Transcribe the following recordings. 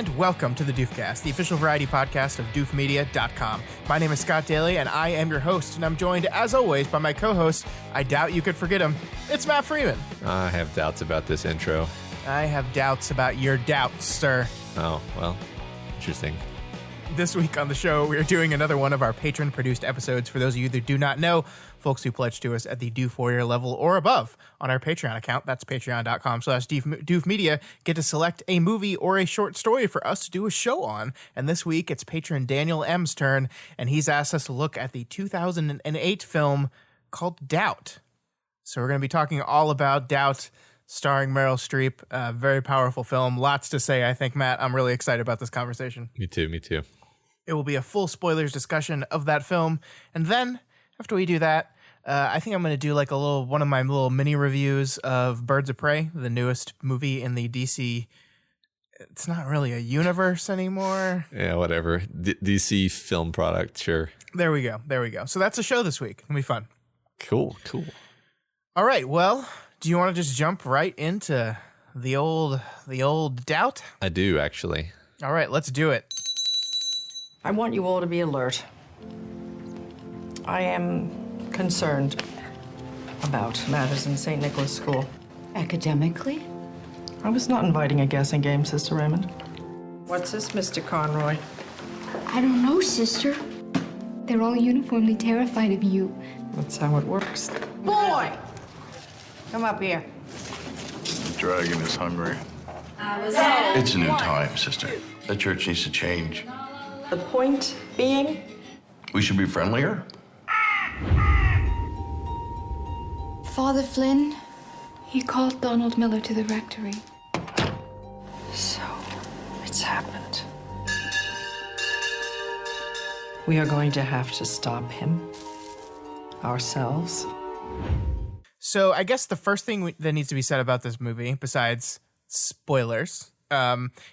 and welcome to the Doofcast, the official variety podcast of doofmedia.com. My name is Scott Daly, and I am your host, and I'm joined, as always, by my co-host. I doubt you could forget him. It's Matt Freeman. I have doubts about this intro. I have doubts about your doubts, sir. Oh, well, interesting. This week on the show, we are doing another one of our patron-produced episodes. For those of you that do not know, folks who pledge to us at the Doof Warrior level or above on our Patreon account, that's patreon.com/doofmedia, get to select a movie or a short story for us to do a show on. And this week, it's Patron Daniel M's turn, and he's asked us to look at the 2008 film called Doubt. So we're going to be talking all about Doubt, starring Meryl Streep. A very powerful film. Lots to say, I think, Matt. I'm really excited about this conversation. Me too. It will be a full spoilers discussion of that film. And then, after we do that, I think I'm going to do like one of my little mini reviews of Birds of Prey, the newest movie in the DC. It's not really a universe anymore. Yeah, whatever. DC film product, sure. There we go. So that's the show this week. It'll be fun. Cool. All right, well, do you want to just jump right into the old Doubt? I do, actually. All right, let's do it. I want you all to be alert. I am concerned about matters in St. Nicholas School. Academically? I was not inviting a guessing game, Sister Raymond. What's this, Mr. Conroy? I don't know, sister. They're all uniformly terrified of you. That's how it works. Boy! Come up here. The dragon is hungry. It's a new time, sister. The church needs to change. The point being? We should be friendlier. Father Flynn, he called Donald Miller to the rectory. So, it's happened. We are going to have to stop him. Ourselves. So I guess the first thing that needs to be said about this movie, besides spoilers,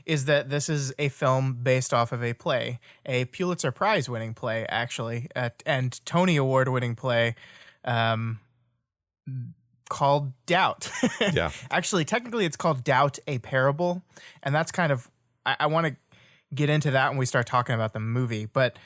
is that this is a film based off of a play, a Pulitzer Prize winning play, actually, and Tony Award winning play called Doubt. Yeah. Actually, technically, it's called Doubt, a Parable. And that's kind of, I want to get into that when we start talking about the movie. But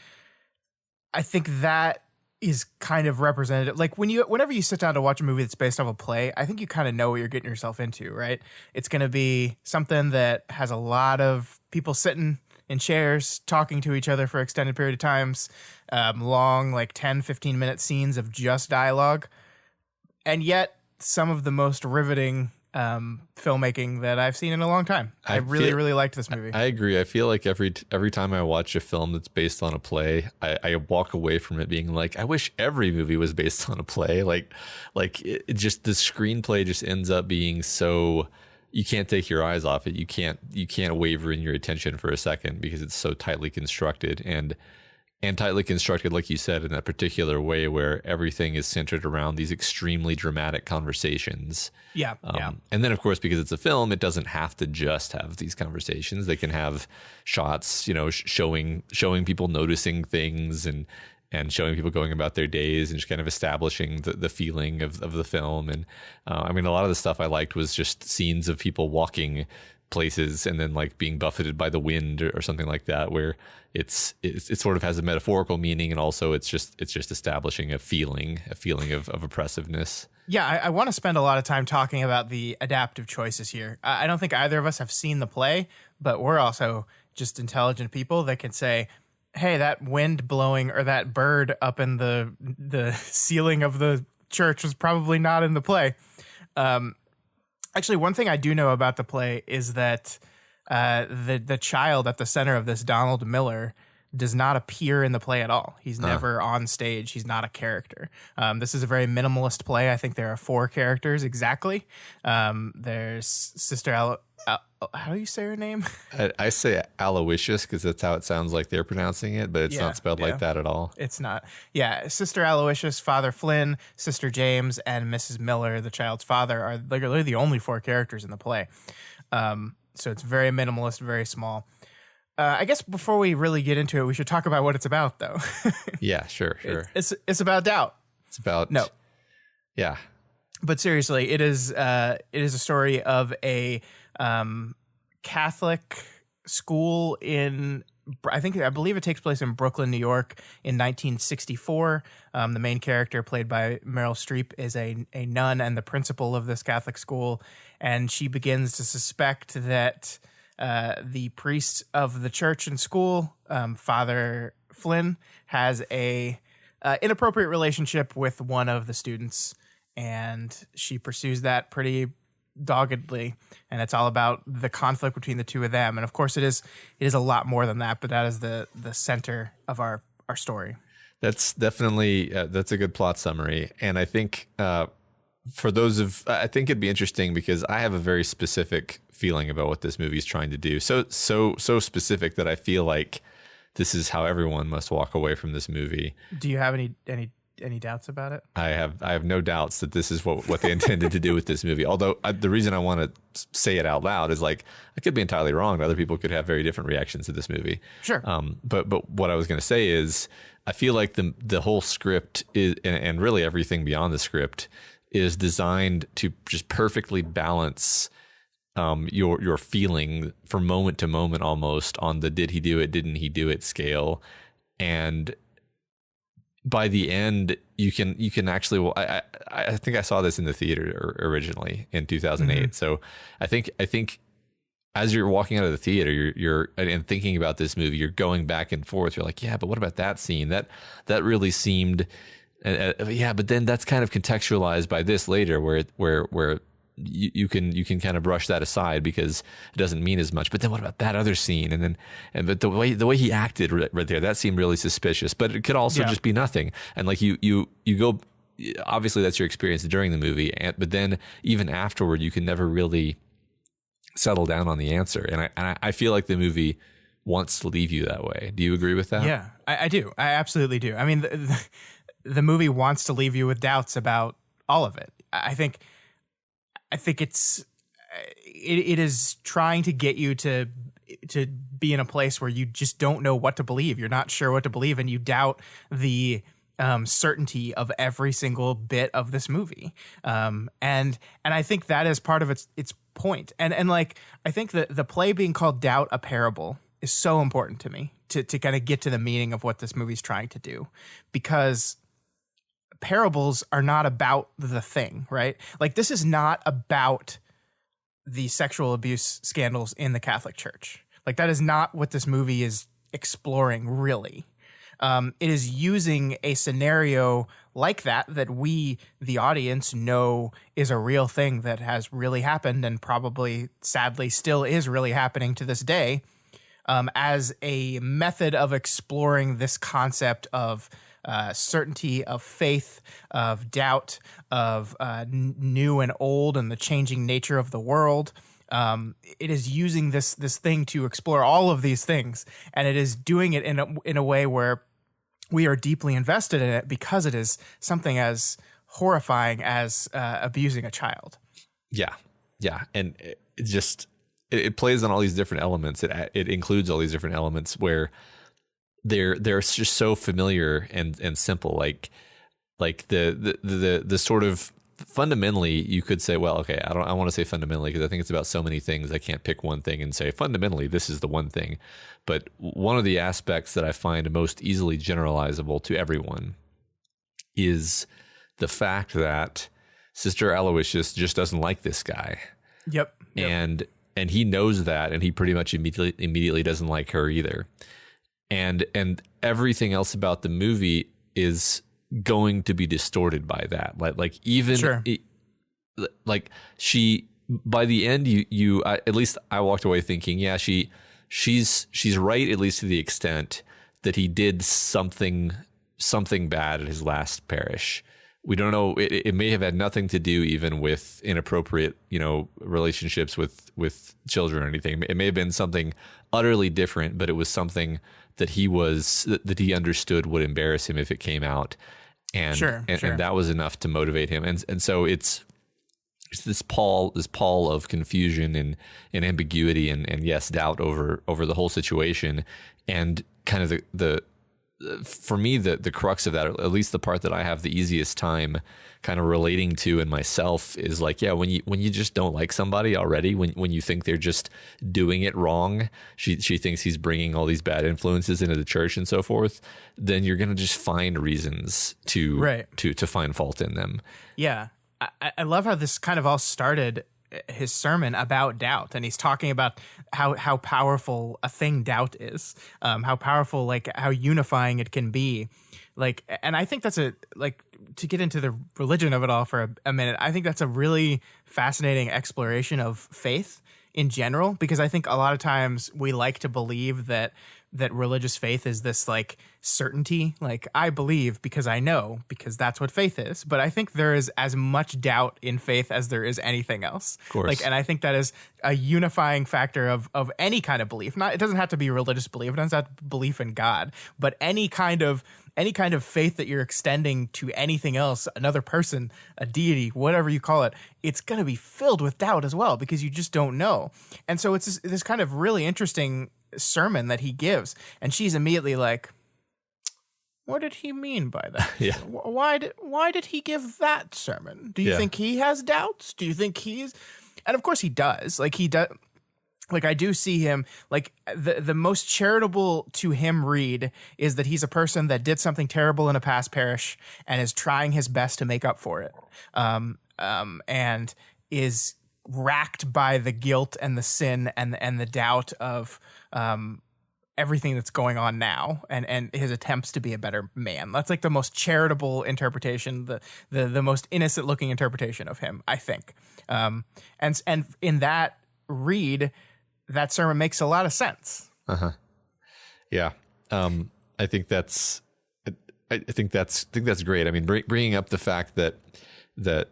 I think that is kind of representative. Like whenever you sit down to watch a movie that's based off a play, I think you kind of know what you're getting yourself into, right? It's going to be something that has a lot of people sitting in chairs talking to each other for extended period of times, long, like 10, 15-minute scenes of just dialogue. And yet some of the most riveting filmmaking that I've seen in a long time. I really liked this movie. I agree. I feel like every time I watch a film that's based on a play, I walk away from it being like, I wish every movie was based on a play. Like it just, the screenplay just ends up being so, you can't take your eyes off it. You can't waver in your attention for a second because it's so tightly constructed and tightly constructed, like you said, in that particular way where everything is centered around these extremely dramatic conversations. Yeah. And then, of course, because it's a film, it doesn't have to just have these conversations. They can have shots, showing people noticing things and showing people going about their days and just kind of establishing the feeling of the film. And I mean, a lot of the stuff I liked was just scenes of people walking places and then like being buffeted by the wind or something like that, where it sort of has a metaphorical meaning, and also it's just establishing a feeling of oppressiveness. Yeah, I want to spend a lot of time talking about the adaptive choices here. I don't think either of us have seen the play, but we're also just intelligent people that can say, hey, that wind blowing or that bird up in the ceiling of the church was probably not in the play. Actually, one thing I do know about the play is that the child at the center of this, Donald Miller, does not appear in the play at all. He's never on stage. He's not a character. This is a very minimalist play. I think there are 4 characters exactly. There's Sister how do you say her name? I say Aloysius because that's how it sounds like they're pronouncing it, but it's not spelled like that at all. It's not. Yeah, Sister Aloysius, Father Flynn, Sister James, and Mrs. Miller, the child's father, are literally the only 4 characters in the play. So it's very minimalist, very small. I guess before we really get into it, we should talk about what it's about, though. Yeah, sure. It's about doubt. It's about no. Yeah. But seriously, it is a story of a Catholic school I believe it takes place in Brooklyn, New York in 1964. The main character, played by Meryl Streep, is a nun and the principal of this Catholic school. And she begins to suspect that the priest of the church and school, Father Flynn, has a inappropriate relationship with one of the students. And she pursues that pretty doggedly, and it's all about the conflict between the two of them. And of course it is a lot more than that, but that is the center of our story. That's definitely that's a good plot summary. And I think I think it'd be interesting because I have a very specific feeling about what this movie is trying to do. So specific that I feel like this is how everyone must walk away from this movie. Do you have any doubts about it? I have no doubts that this is what they intended to do with this movie. Although the reason I want to say it out loud is like I could be entirely wrong. Other people could have very different reactions to this movie. Sure. But what I was going to say is I feel like the whole script is, and really everything beyond the script, is designed to just perfectly balance your feeling from moment to moment, almost on the did he do it, didn't he do it scale. And by the end, you can actually. Well, I think I saw this in the theater originally in 2008. Mm-hmm. So I think as you're walking out of the theater, you're and thinking about this movie, you're going back and forth. You're like, yeah, but what about that scene? That really seemed, yeah, but then that's kind of contextualized by this later, where you can kind of brush that aside because it doesn't mean as much. But then what about that other scene? But the way he acted right there, that seemed really suspicious. But it could also just be nothing. And like you go, obviously that's your experience during the movie, but then even afterward, you can never really settle down on the answer. And I feel like the movie wants to leave you that way. Do you agree with that? Yeah, I do. I absolutely do. I mean, the movie wants to leave you with doubts about all of it. I think it is trying to get you to be in a place where you just don't know what to believe. You're not sure what to believe, and you doubt the certainty of every single bit of this movie. And I think that is part of its point. And like, I think that the play being called Doubt, a Parable is so important to me to kind of get to the meaning of what this movie's trying to do, because parables are not about the thing, right? Like, this is not about the sexual abuse scandals in the Catholic Church. Like, that is not what this movie is exploring, really. It is using a scenario like that we, the audience, know is a real thing that has really happened and probably, sadly, still is really happening to this day, as a method of exploring this concept of certainty, of faith, of doubt, of new and old, and the changing nature of the world. It is using this thing to explore all of these things, and it is doing it in a way where we are deeply invested in it because it is something as horrifying as abusing a child. Yeah, and it plays on all these different elements. It includes all these different elements where they're just so familiar and simple, like the sort of fundamentally, you could say, well, okay, I want to say fundamentally because I think it's about so many things. I can't pick one thing and say fundamentally this is the one thing. But one of the aspects that I find most easily generalizable to everyone is the fact that Sister Aloysius just doesn't like this guy. Yep. And he knows that, and he pretty much immediately doesn't like her either. And everything else about the movie is going to be distorted by that. Like even sure. Like she, by the end, you at least I walked away thinking, yeah, she's right, at least to the extent that he did something bad at his last parish. We don't know. It may have had nothing to do even with inappropriate, relationships with children or anything. It may have been something utterly different, but it was something that he understood would embarrass him if it came out. And, sure. And that was enough to motivate him. And so it's this pall of confusion and ambiguity and yes, doubt over the whole situation, and kind of for me, the crux of that, or at least the part that I have the easiest time kind of relating to in myself, is like, yeah, when you just don't like somebody already, when you think they're just doing it wrong, she thinks he's bringing all these bad influences into the church and so forth, then you're gonna just find reasons to find fault in them. Yeah, I love how this kind of all started. His sermon about doubt, and he's talking about how powerful a thing doubt is, how powerful, like how unifying it can be, like, and I think that's to get into the religion of it all for a minute, I think that's a really fascinating exploration of faith in general, because I think a lot of times we like to believe that religious faith is this like certainty, like I believe because I know, because that's what faith is. But I think there is as much doubt in faith as there is anything else. Of course. Like, and I think that is a unifying factor of any kind of belief. It doesn't have to be religious belief. It doesn't have to be belief in God, but any kind of faith that you're extending to anything else, another person, a deity, whatever you call it, it's going to be filled with doubt as well, because you just don't know. And so it's this kind of really interesting sermon that he gives, and she's immediately like, what did he mean by that? Yeah. Why did he give that sermon? Do you think he has doubts? Do you think he's... And of course he does. Like, he does. Like, I do see him, like, the most charitable to him read is that he's a person that did something terrible in a past parish and is trying his best to make up for it, and is racked by the guilt and the sin and the doubt of everything that's going on now, and his attempts to be a better man. That's like the most charitable interpretation, the most innocent looking interpretation of him, I think. And in that read, that sermon makes a lot of sense. Yeah. I think that's great. I mean, bringing up the fact that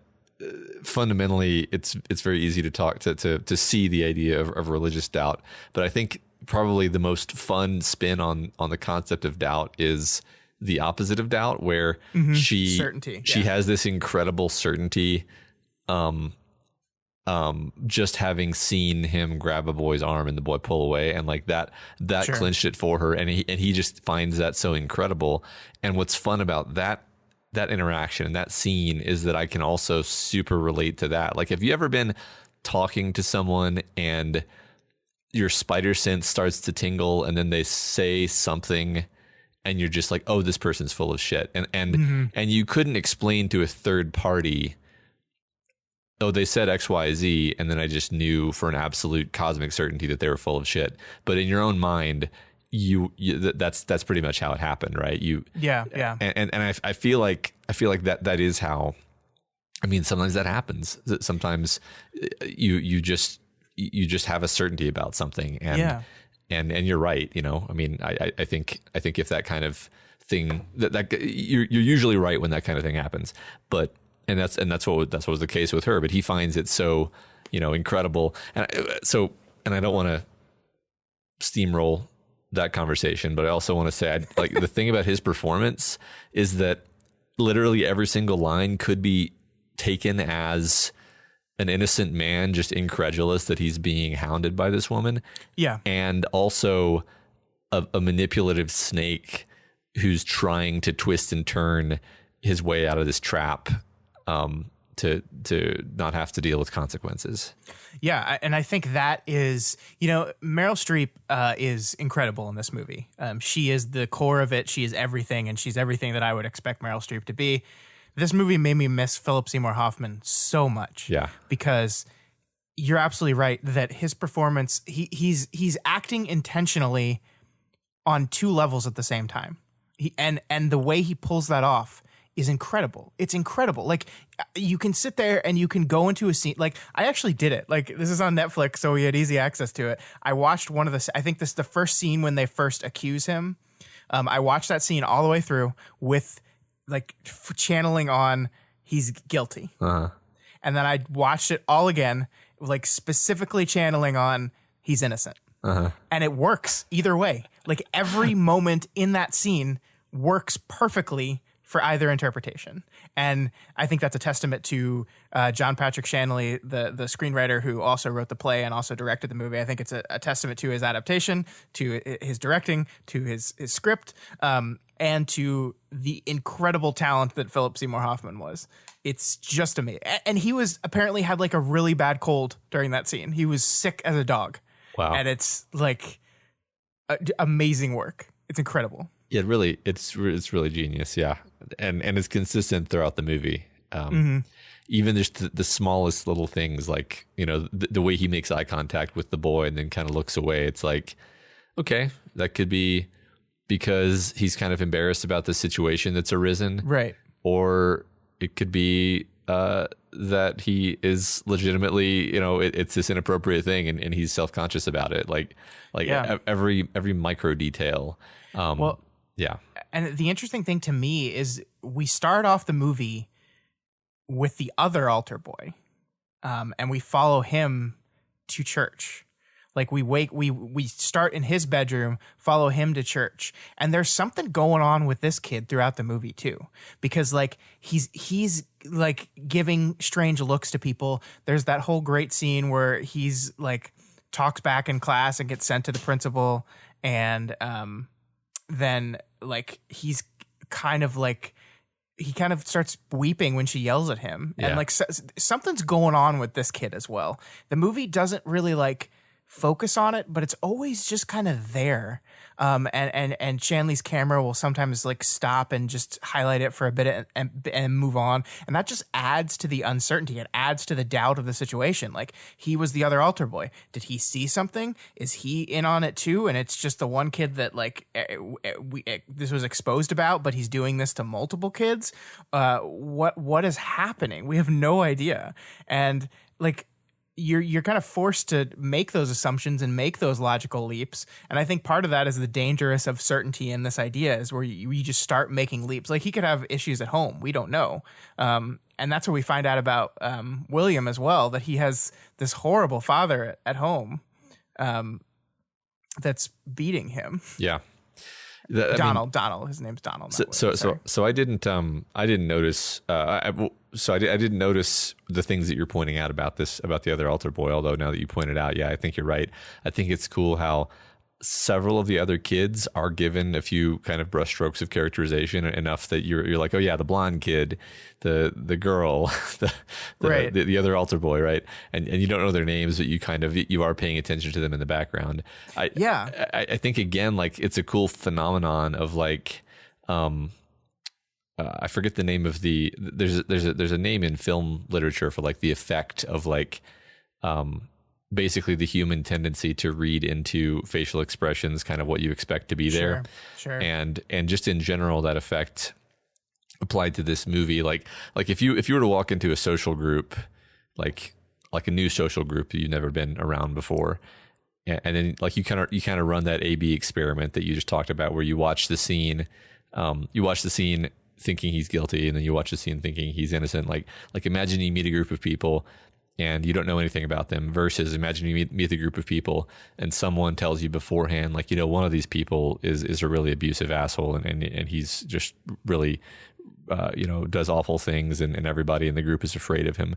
fundamentally it's very easy to talk to see the idea of religious doubt, but I think probably the most fun spin on the concept of doubt is the opposite of doubt, where certainty. She has this incredible certainty, just having seen him grab a boy's arm and the boy pull away, and like that Sure. clinched it for her, and he just finds that so incredible. And what's fun about that interaction and that scene is that I can also super relate to that. Like, have you ever been talking to someone and your spider sense starts to tingle, and then they say something and you're just like, oh, this person's full of shit, and you couldn't explain to a third party, oh, they said X, Y, Z, and then I just knew for an absolute cosmic certainty that they were full of shit. But in your own mind, that's pretty much how it happened, right? And I feel like that is how. I mean, sometimes that happens. Sometimes you just have a certainty about something, and you're right. You know, I mean, I think if that kind of thing that you're usually right when that kind of thing happens, but. And that's what was the case with her. But he finds it so, incredible. And I don't want to steamroll that conversation, but I also want to say, like, the thing about his performance is that literally every single line could be taken as an innocent man just incredulous that he's being hounded by this woman. Yeah. And also a manipulative snake who's trying to twist and turn his way out of this trap, to not have to deal with consequences. Yeah, and I think that is, Meryl Streep is incredible in this movie. She is the core of it. She is everything, and she's everything that I would expect Meryl Streep to be. This movie made me miss Philip Seymour Hoffman so much. Yeah. Because you're absolutely right that his performance, he's acting intentionally on two levels at the same time. And the way he pulls that off is incredible. It's incredible. Like, you can sit there and you can go into a scene. Like, I actually did it. Like, this is on Netflix, so we had easy access to it. I watched I think this is the first scene when they first accuse him. I watched that scene all the way through with, like, channeling on he's guilty. Uh-huh. And then I watched it all again, like, specifically channeling on he's innocent. Uh-huh. And it works either way. Like, every moment in that scene works perfectly for either interpretation. And I think that's a testament to John Patrick Shanley, the screenwriter who also wrote the play and also directed the movie. I think it's a testament to his adaptation, to his directing, to his script, and to the incredible talent that Philip Seymour Hoffman was. It's just amazing. And he was apparently had like a really bad cold during that scene. He was sick as a dog. Wow. And it's like amazing work. It's incredible. Yeah, really, it's really genius. Yeah, and it's consistent throughout the movie. Even just the smallest little things, like the way he makes eye contact with the boy and then kind of looks away. It's like, okay, that could be because he's kind of embarrassed about the situation that's arisen, right? Or it could be that he is legitimately, it's this inappropriate thing and he's self-conscious about it. Like every micro detail. Yeah. And the interesting thing to me is we start off the movie with the other altar boy, and we follow him to church. Like we start in his bedroom, follow him to church. And there's something going on with this kid throughout the movie too, because like he's like giving strange looks to people. There's that whole great scene where he's like talks back in class and gets sent to the principal, and then like he kind of starts weeping when she yells at him. And like something's going on with this kid as well. The movie doesn't really like focus on it, but it's always just kind of there. And Shanley's camera will sometimes like stop and just highlight it for a bit and move on. And that just adds to the uncertainty. It adds to the doubt of the situation. Like, he was the other altar boy. Did he see something? Is he in on it too? And it's just the one kid that like this was exposed about, but he's doing this to multiple kids. What is happening? We have no idea. And like, you're kind of forced to make those assumptions and make those logical leaps. And I think part of that is the dangerous of certainty in this idea, is where you just start making leaps. Like, he could have issues at home. We don't know. And that's what we find out about William as well, that he has this horrible father at home that's beating him. Yeah. Donald, his name's Donald. So I didn't notice. I didn't notice the things that you're pointing out about the other altar boy. Although now that you pointed out, yeah, I think you're right. I think it's cool how several of the other kids are given a few kind of brushstrokes of characterization, enough that you're like, oh yeah, the blonde kid, the girl, the other altar boy, right? And you don't know their names, but you are paying attention to them in the background. I think again, like, it's a cool phenomenon of like, I forget the name of there's a name in film literature for like the effect of like, basically the human tendency to read into facial expressions, kind of what you expect to be there. Sure. And just in general, that effect applied to this movie. Like if you were to walk into a social group, like a new social group that you've never been around before, and then like you kind of run that A/B experiment that you just talked about, where you watch the scene thinking he's guilty, and then you watch the scene thinking he's innocent. Like imagine you meet a group of people and you don't know anything about them, versus imagine you meet a group of people and someone tells you beforehand, like, one of these people is a really abusive asshole, and he's just really, does awful things, and everybody in the group is afraid of him.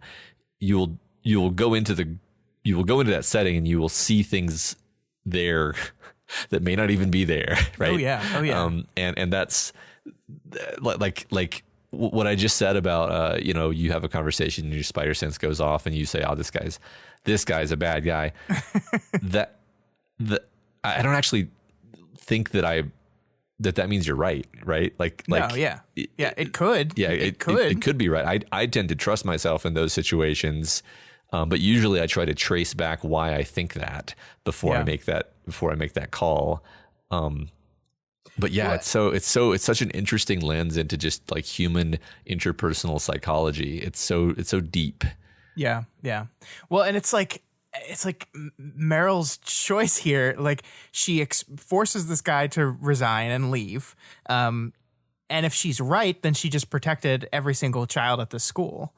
You will go into that setting and you will see things there that may not even be there, right? Oh yeah. And that's like what I just said about, you have a conversation and your spider sense goes off and you say, oh, this guy's a bad guy. I don't actually think that means you're right. Like, no, yeah, it could. Yeah, it could be right. I tend to trust myself in those situations. But usually I try to trace back why I think that before I make that call. But yeah, it's such an interesting lens into just like human interpersonal psychology. It's so deep. Yeah. Well, and it's like Meryl's choice here. Like, she forces this guy to resign and leave. And if she's right, then she just protected every single child at the school.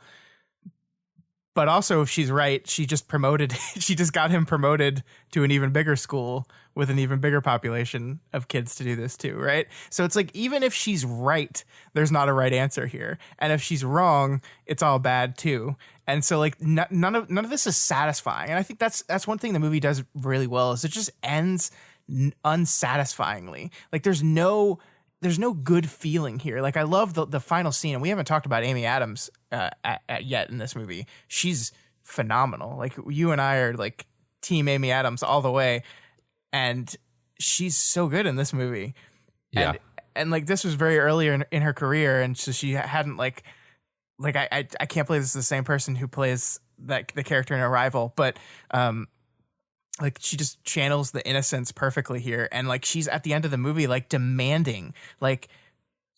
But also, if she's right, she just got him promoted to an even bigger school with an even bigger population of kids to do this too, right? So it's like, even if she's right, there's not a right answer here. And if she's wrong, it's all bad too. And so like none of this is satisfying. And I think that's one thing the movie does really well, is it just ends unsatisfyingly. Like there's no good feeling here. Like I love the final scene, and we haven't talked about Amy Adams yet in this movie. She's phenomenal. Like you and I are like team Amy Adams all the way, and she's so good in this movie. Yeah. And like this was very early in her career, and so she hadn't like I can't believe this is the same person who plays the character in Arrival, but like she just channels the innocence perfectly here. And like she's at the end of the movie like demanding, like,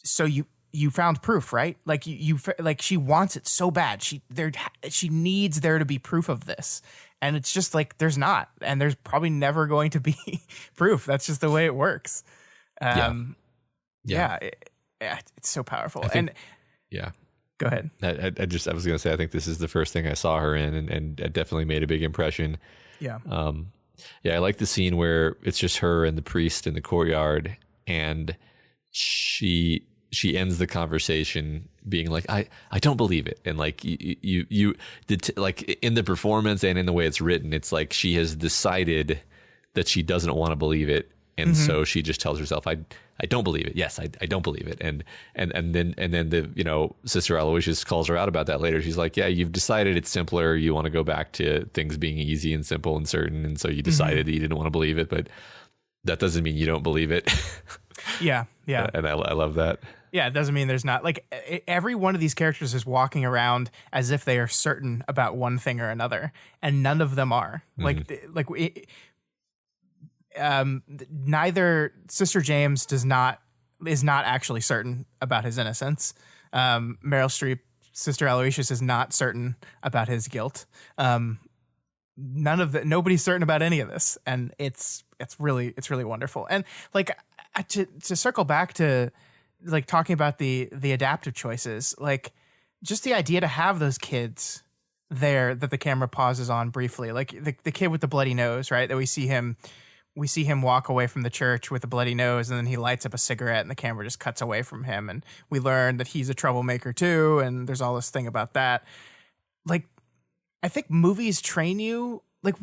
so you found proof, right? Like you like she wants it so bad. She needs there to be proof of this. And it's just like there's not, and there's probably never going to be proof. That's just the way it works. It's so powerful. Go ahead. I was going to say, I think this is the first thing I saw her in, and it definitely made a big impression. Yeah. I like the scene where it's just her and the priest in the courtyard, and she ends the conversation being like, I don't believe it. And like you did, like in the performance and in the way it's written, it's like she has decided that she doesn't want to believe it. And so she just tells herself, I don't believe it. Yes, I don't believe it. And then the, Sister Aloysius calls her out about that later. She's like, yeah, you've decided it's simpler. You want to go back to things being easy and simple and certain. And so you decided that you didn't want to believe it, but that doesn't mean you don't believe it. Yeah. And I love that. Yeah, it doesn't mean there's not, like, every one of these characters is walking around as if they are certain about one thing or another, and none of them are. Neither Sister James is not actually certain about his innocence. Meryl Streep, Sister Aloysius, is not certain about his guilt. Nobody's certain about any of this, and it's really wonderful. And like to circle back to like talking about the adaptive choices, like just the idea to have those kids there that the camera pauses on briefly, like the kid with the bloody nose, right? That we see him walk away from the church with a bloody nose, and then he lights up a cigarette and the camera just cuts away from him. And we learn that he's a troublemaker too. And there's all this thing about that. Like, I think movies train you, like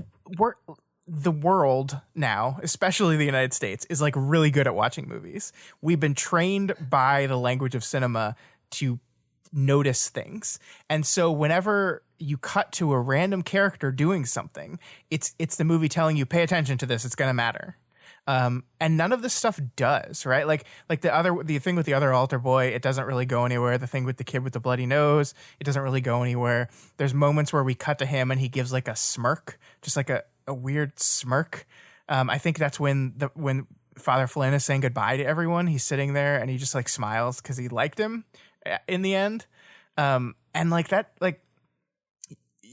the world now, especially the United States, is like really good at watching movies. We've been trained by the language of cinema to notice things. And so whenever you cut to a random character doing something, it's the movie telling you, pay attention to this, it's going to matter. And none of this stuff does, right? Like the thing with the other altar boy, it doesn't really go anywhere. The thing with the kid with the bloody nose, it doesn't really go anywhere. There's moments where we cut to him and he gives like a smirk, just like a weird smirk. I think that's when Father Flynn is saying goodbye to everyone. He's sitting there and he just like smiles because he liked him in the end. And like that, like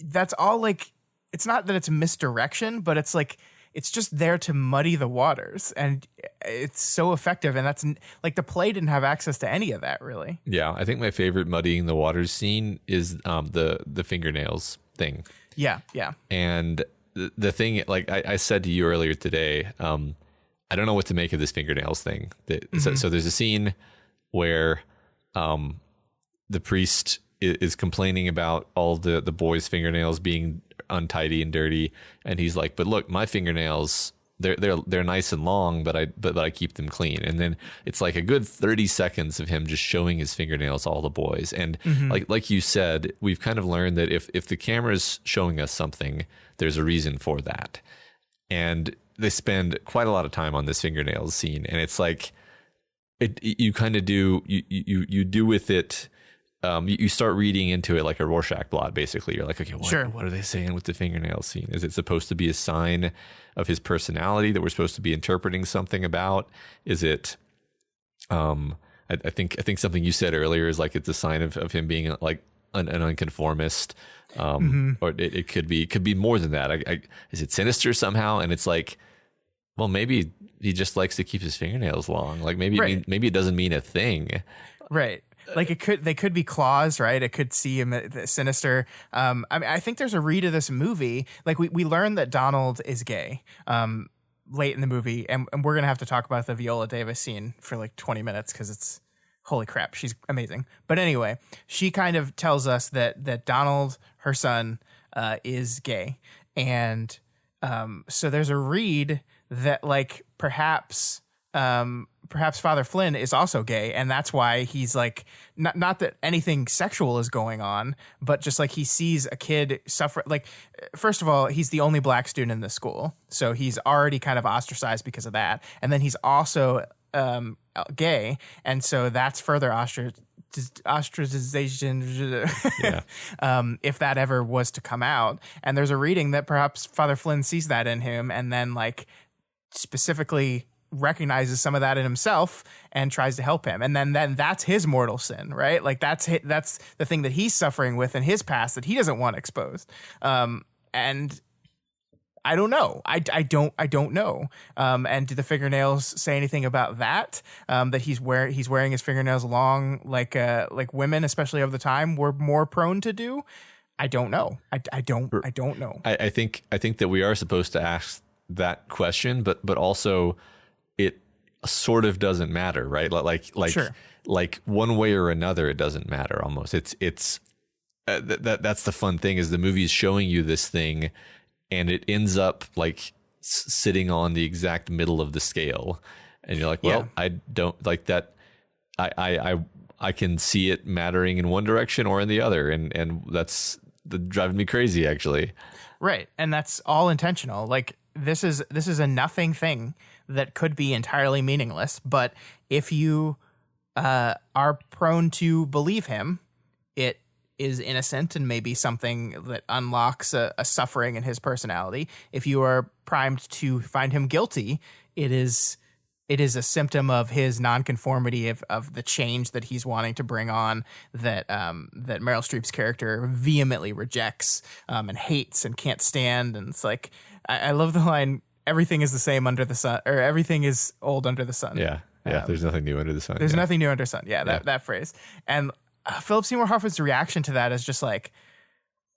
that's all, like, it's not that it's misdirection, but it's like, it's just there to muddy the waters, and it's so effective. And that's like, the play didn't have access to any of that, really. Yeah. I think my favorite muddying the waters scene is the fingernails thing. Yeah. And the thing, like I said to you earlier today, I don't know what to make of this fingernails thing. So there's a scene where the priest is complaining about all the boys' fingernails being untidy and dirty, and he's like, "But look, my fingernails, they're nice and long, but I keep them clean." And then it's like a good 30 seconds of him just showing his fingernails to all the boys. And like you said, we've kind of learned that if the camera's showing us something, there's a reason for that. And they spend quite a lot of time on this fingernails scene, and it's like you kind of do you do with it. You start reading into it like a Rorschach blot, basically. You're like, okay, what are they saying with the fingernail scene? Is it supposed to be a sign of his personality that we're supposed to be interpreting something about? Is it, I think something you said earlier is like, it's a sign of him being like an unconformist. Or it could be more than that. Is it sinister somehow? And it's like, well, maybe he just likes to keep his fingernails long. Like maybe it doesn't mean a thing. Right. Like they could be claws, right? It could see him sinister. I mean, I think there's a read of this movie. Like we learn that Donald is gay late in the movie, and we're gonna have to talk about the Viola Davis scene for like 20 minutes because it's holy crap, she's amazing. But anyway, she kind of tells us that Donald, her son, is gay, and so there's a read that like perhaps Father Flynn is also gay, and that's why he's like not that anything sexual is going on, but just like he sees a kid suffer. Like, first of all, he's the only black student in the school, so he's already kind of ostracized because of that, and then he's also gay, and so that's further ostracization if that ever was to come out. And there's a reading that perhaps Father Flynn sees that in him, and then like specifically recognizes some of that in himself and tries to help him, and then that's his mortal sin, right? Like that's the thing that he's suffering with in his past that he doesn't want exposed. And I don't know. I don't know. And do the fingernails say anything about that? That he's wearing his fingernails long, like women, especially of the time, were more prone to do. I don't know. I don't know. I think that we are supposed to ask that question, but also it sort of doesn't matter, right? Sure. Like one way or another, it doesn't matter. Almost. It's that's the fun thing, is the movie's showing you this thing, and it ends up like sitting on the exact middle of the scale. And you're like, well, I don't like that. I can see it mattering in one direction or in the other. And that's driving me crazy, actually. Right. And that's all intentional. Like this is a nothing thing that could be entirely meaningless. But if you are prone to believe him, it is innocent and maybe something that unlocks a suffering in his personality. If you are primed to find him guilty, it is a symptom of his nonconformity of the change that he's wanting to bring on, that Meryl Streep's character vehemently rejects and hates and can't stand. And it's like, I love the line, everything is the same under the sun, or everything is old under the sun. Yeah. There's nothing new under the sun. There's nothing new under the sun. Yeah. That phrase. And Philip Seymour Hoffman's reaction to that is just like,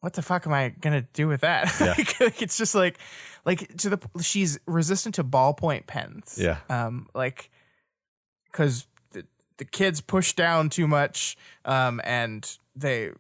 what the fuck am I gonna do with that? Yeah. It's just like she's resistant to ballpoint pens. Yeah. Because the kids push down too much, and it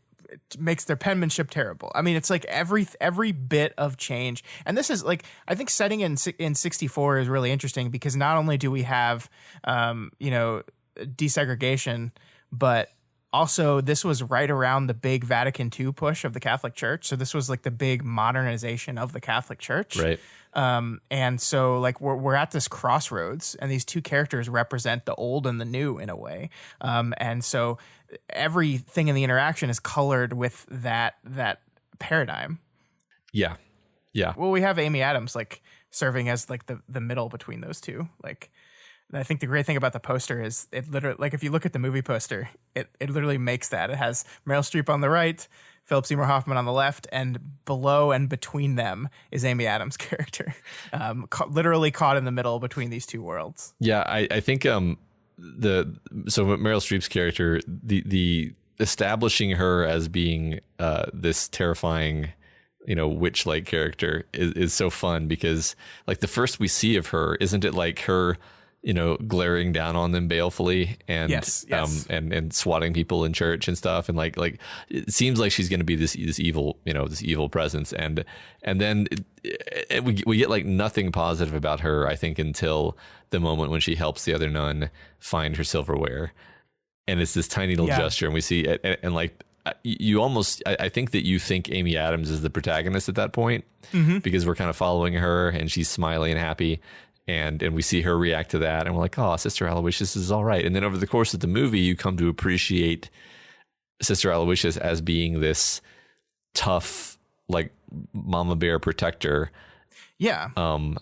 makes their penmanship terrible. I mean, it's like every bit of change, and this is like, I think setting in 64 is really interesting because not only do we have desegregation, but also, this was right around the big Vatican II push of the Catholic Church. So this was like the big modernization of the Catholic Church. Right. And so like we're at this crossroads, and these two characters represent the old and the new in a way. And so everything in the interaction is colored with that paradigm. Yeah. Yeah. Well, we have Amy Adams like serving as like the middle between those two. Like, I think the great thing about the poster is it literally, like if you look at the movie poster, it literally makes that. It has Meryl Streep on the right, Philip Seymour Hoffman on the left, and below and between them is Amy Adams' character, literally caught in the middle between these two worlds. Yeah, I think Meryl Streep's character, the establishing her as being this terrifying, witch-like character is so fun, because like the first we see of her, isn't it like her glaring down on them balefully and yes. And swatting people in church and stuff, and like it seems like she's going to be this evil this evil presence, and then we get like nothing positive about her, I think, until the moment when she helps the other nun find her silverware, and it's this tiny little gesture, and we see it, and like you almost, I think that you think Amy Adams is the protagonist at that point, because we're kind of following her and she's smiling and happy. And we see her react to that, and we're like, oh, Sister Aloysius is all right. And then over the course of the movie, you come to appreciate Sister Aloysius as being this tough, like, mama bear protector. Yeah. And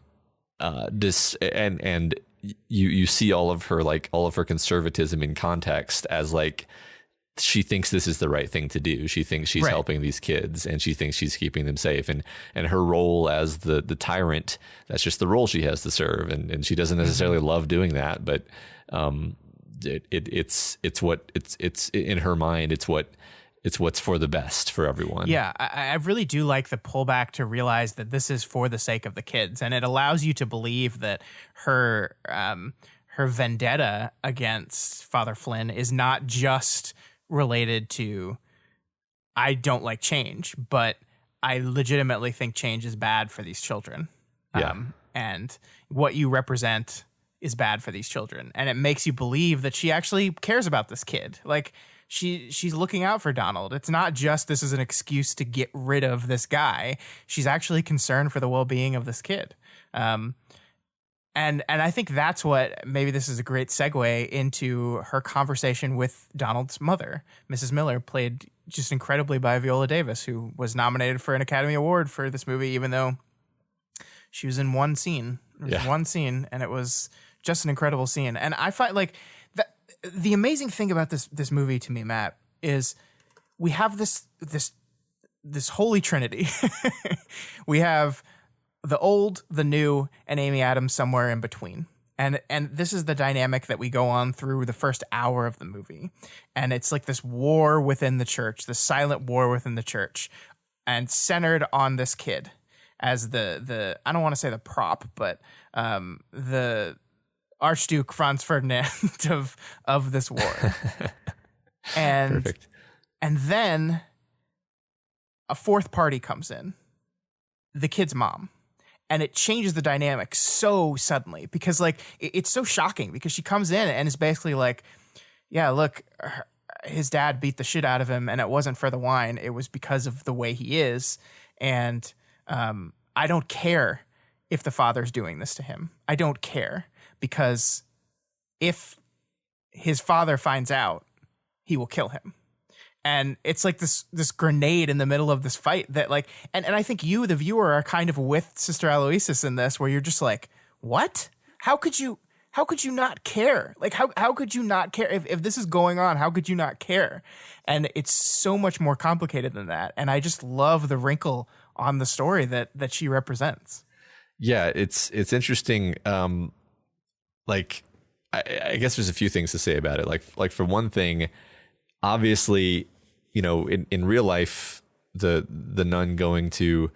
you see all of her conservatism in context as like, she thinks this is the right thing to do. She thinks she's helping these kids, and she thinks she's keeping them safe. And her role as the tyrant, that's just the role she has to serve. And she doesn't necessarily love doing that, but it's in her mind. It's what's for the best for everyone. Yeah, I really do like the pullback to realize that this is for the sake of the kids, and it allows you to believe that her vendetta against Father Flynn is not just related to I don't like change, but I legitimately think change is bad for these children. Yeah. And what you represent is bad for these children. And it makes you believe that she actually cares about this kid. Like, she's looking out for Donald. It's not just this is an excuse to get rid of this guy. She's actually concerned for the well-being of this kid. And I think that's what, maybe this is a great segue into her conversation with Donald's mother. Mrs. Miller, played just incredibly by Viola Davis, who was nominated for an Academy Award for this movie, even though she was in one scene. There was one scene, and it was just an incredible scene. And I find like the amazing thing about this movie to me, Matt, is we have this holy trinity. We have the old, the new, and Amy Adams somewhere in between. And this is the dynamic that we go on through the first hour of the movie. And it's like this war within the church, the silent war within the church, and centered on this kid as the I don't want to say the prop, but the Archduke Franz Ferdinand of this war. And Perfect. And then a fourth party comes in, the kid's mom. And it changes the dynamic so suddenly because, like, it's so shocking because she comes in and is basically like, yeah, look, his dad beat the shit out of him and it wasn't for the wine. It was because of the way he is. And I don't care if the father's doing this to him. I don't care because if his father finds out, he will kill him. And it's like this grenade in the middle of this fight that, like, and I think you, the viewer, are kind of with Sister Aloysius in this, where you're just like, what? How could you not care? Like, how could you not care? If this is going on, how could you not care? And it's so much more complicated than that. And I just love the wrinkle on the story that she represents. Yeah, it's interesting. Like, I guess there's a few things to say about it. Like for one thing, obviously, you know, in real life, the nun going to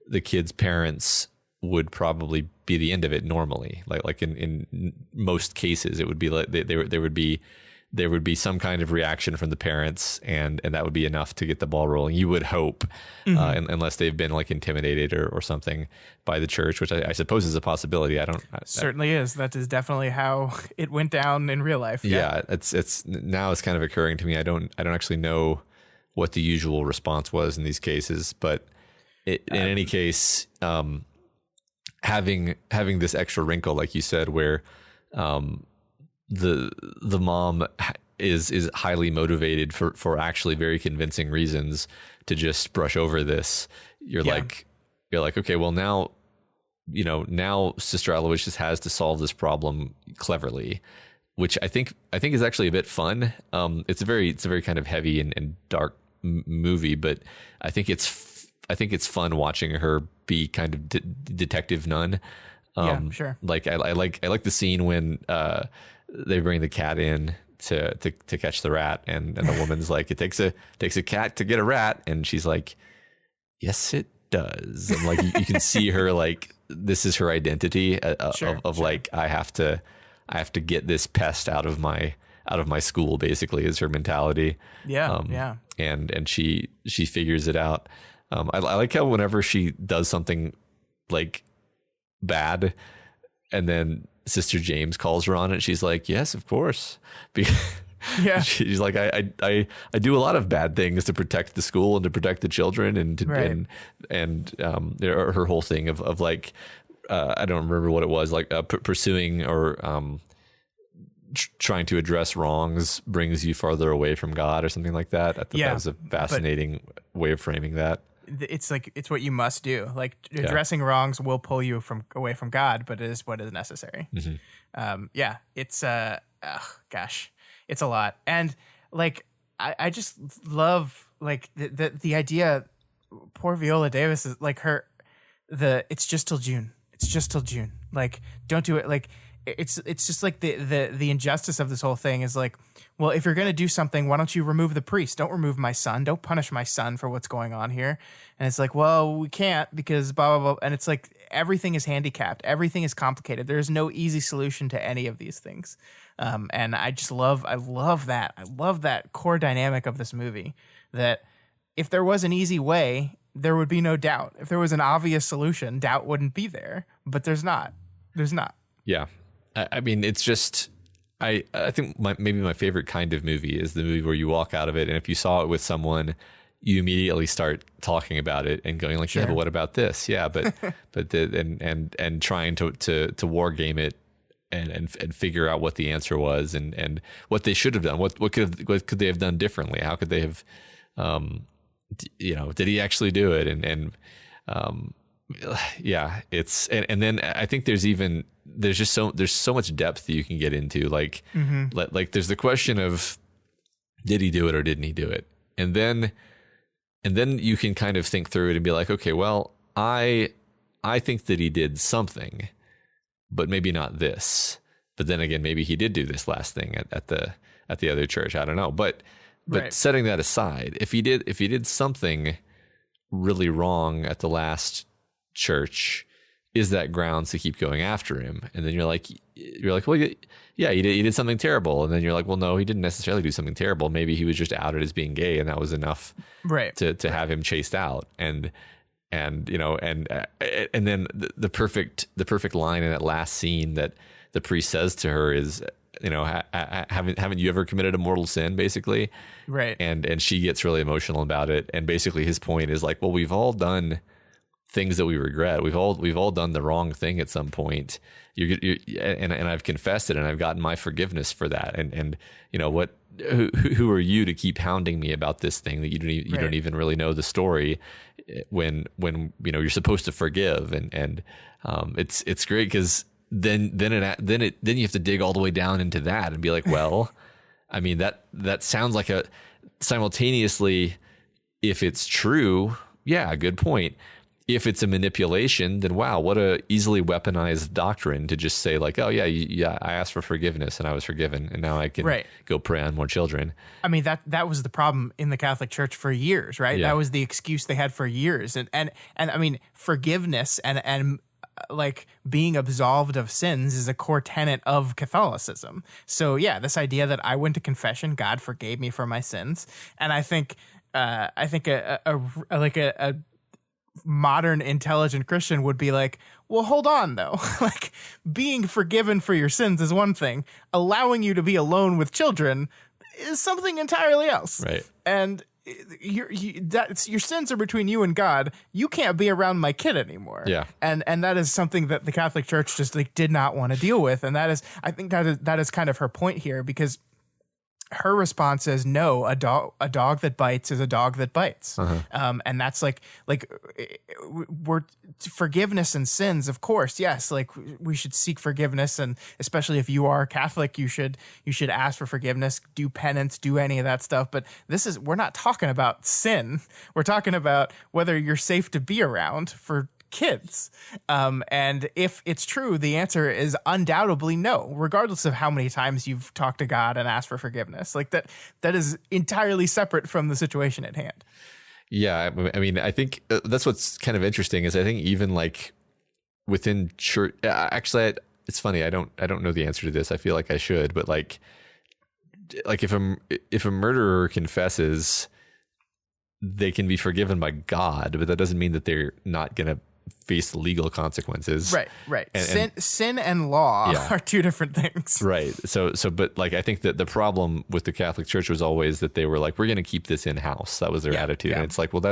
the kid's parents would probably be the end of it normally. Like in most cases, it would be like there would be some kind of reaction from the parents, and that would be enough to get the ball rolling. You would hope, unless they've been like intimidated or something by the church, which I suppose is a possibility. Certainly is. That is definitely how it went down in real life. Yeah, it's now it's kind of occurring to me. I don't actually know what the usual response was in these cases, but in any case, having this extra wrinkle, like you said, where the mom is highly motivated for actually very convincing reasons to just brush over this. You're like, okay, well now Sister Aloysius has to solve this problem cleverly, which I think is actually a bit fun. It's a very kind of heavy and dark movie, but I think it's fun watching her be kind of detective nun. Yeah, sure. Like I like the scene when they bring the cat in to catch the rat, and the woman's like, it takes a cat to get a rat, and she's like, yes it does. And like you can see her, like, this is her identity sure. Like, I have to get this pest out of my school, basically, is her mentality. Yeah. And she figures it out. I like how whenever she does something like bad, and then Sister James calls her on it, she's like, yes, of course. Yeah. She's like, I do a lot of bad things to protect the school and to protect the children, and right. and her whole thing of like, I don't remember what it was, like pursuing or trying to address wrongs brings you farther away from God or something like that. I thought that was a fascinating way of framing that. It's like, it's what you must do. Like, addressing wrongs will pull you away from God, but it is what is necessary. Mm-hmm. It's gosh, it's a lot. And like, I just love like the idea. Poor Viola Davis is like it's just till June. It's just till June. Like, don't do it. Like, it's just like the injustice of this whole thing is like, well, if you're going to do something, why don't you remove the priest? Don't remove my son. Don't punish my son for what's going on here. And it's like, well, we can't because blah, blah, blah. And it's like everything is handicapped. Everything is complicated. There's no easy solution to any of these things. And I love that. I love that core dynamic of this movie, that if there was an easy way, there would be no doubt. If there was an obvious solution, doubt wouldn't be there. But there's not. There's not. Yeah. I mean, it's just, I think maybe my favorite kind of movie is the movie where you walk out of it, and if you saw it with someone, you immediately start talking about it and going like, sure. Yeah, but what about this? Yeah, but and trying to war game it and figure out what the answer was and what they should have done. What could they have done differently? How could they have, did he actually do it? Yeah, it's and then I think there's just so much depth that you can get into, like like there's the question of, did he do it or didn't he do it, and then you can kind of think through it and be like, okay, well, I think that he did something, but maybe not this. But then again, maybe he did do this last thing at the other church. I don't know, but right. Setting that aside, if he did something really wrong at the last church, is that grounds to keep going after him? And then you're like, well, yeah, he did something terrible. And then you're like, well, no, he didn't necessarily do something terrible. Maybe he was just outed as being gay, and that was enough, right, to have him chased out. And then the perfect line in that last scene that the priest says to her is, haven't you ever committed a mortal sin, basically? Right. And she gets really emotional about it. And basically his point is like, well, we've all done things that we regret. We've all done the wrong thing at some point. And I've confessed it, and I've gotten my forgiveness for that. And who are you to keep hounding me about this thing that you don't even really know the story, when you're supposed to forgive. And it's great because then you have to dig all the way down into that and be like, well, I mean, that sounds like a simultaneously, if it's true, yeah, good point. If it's a manipulation, then wow, what a easily weaponized doctrine to just say like, oh yeah, I asked for forgiveness and I was forgiven, and now I can go prey on more children. I mean, that was the problem in the Catholic Church for years, right? Yeah. That was the excuse they had for years, and I mean, forgiveness and like being absolved of sins is a core tenet of Catholicism. So yeah, this idea that I went to confession, God forgave me for my sins, and I think a modern intelligent Christian would be like, well, hold on though. Like, being forgiven for your sins is one thing. Allowing you to be alone with children is something entirely else. Right. And your sins are between you and God. You can't be around my kid anymore. Yeah. And that is something that the Catholic Church just like did not want to deal with. And I think that is kind of her point here, because her response is, no, a dog that bites is a dog that bites. Uh-huh. And that's like we're forgiveness and sins, of course. Yes. Like, we should seek forgiveness. And especially if you are Catholic, you should ask for forgiveness, do penance, do any of that stuff. But we're not talking about sin. We're talking about whether you're safe to be around for kids. And if it's true, the answer is undoubtedly no, regardless of how many times you've talked to God and asked for forgiveness. Like that is entirely separate from the situation at hand. Yeah. I mean, I think that's what's kind of interesting is I think even like within church, actually, it's funny. I don't know the answer to this. I feel like I should, but like if a murderer confesses, they can be forgiven by God, but that doesn't mean that they're not going to face legal consequences. Right. Sin and law are two different things. Right. So, but like, I think that the problem with the Catholic Church was always that they were like, we're going to keep this in house. That was their attitude. And it's like, well,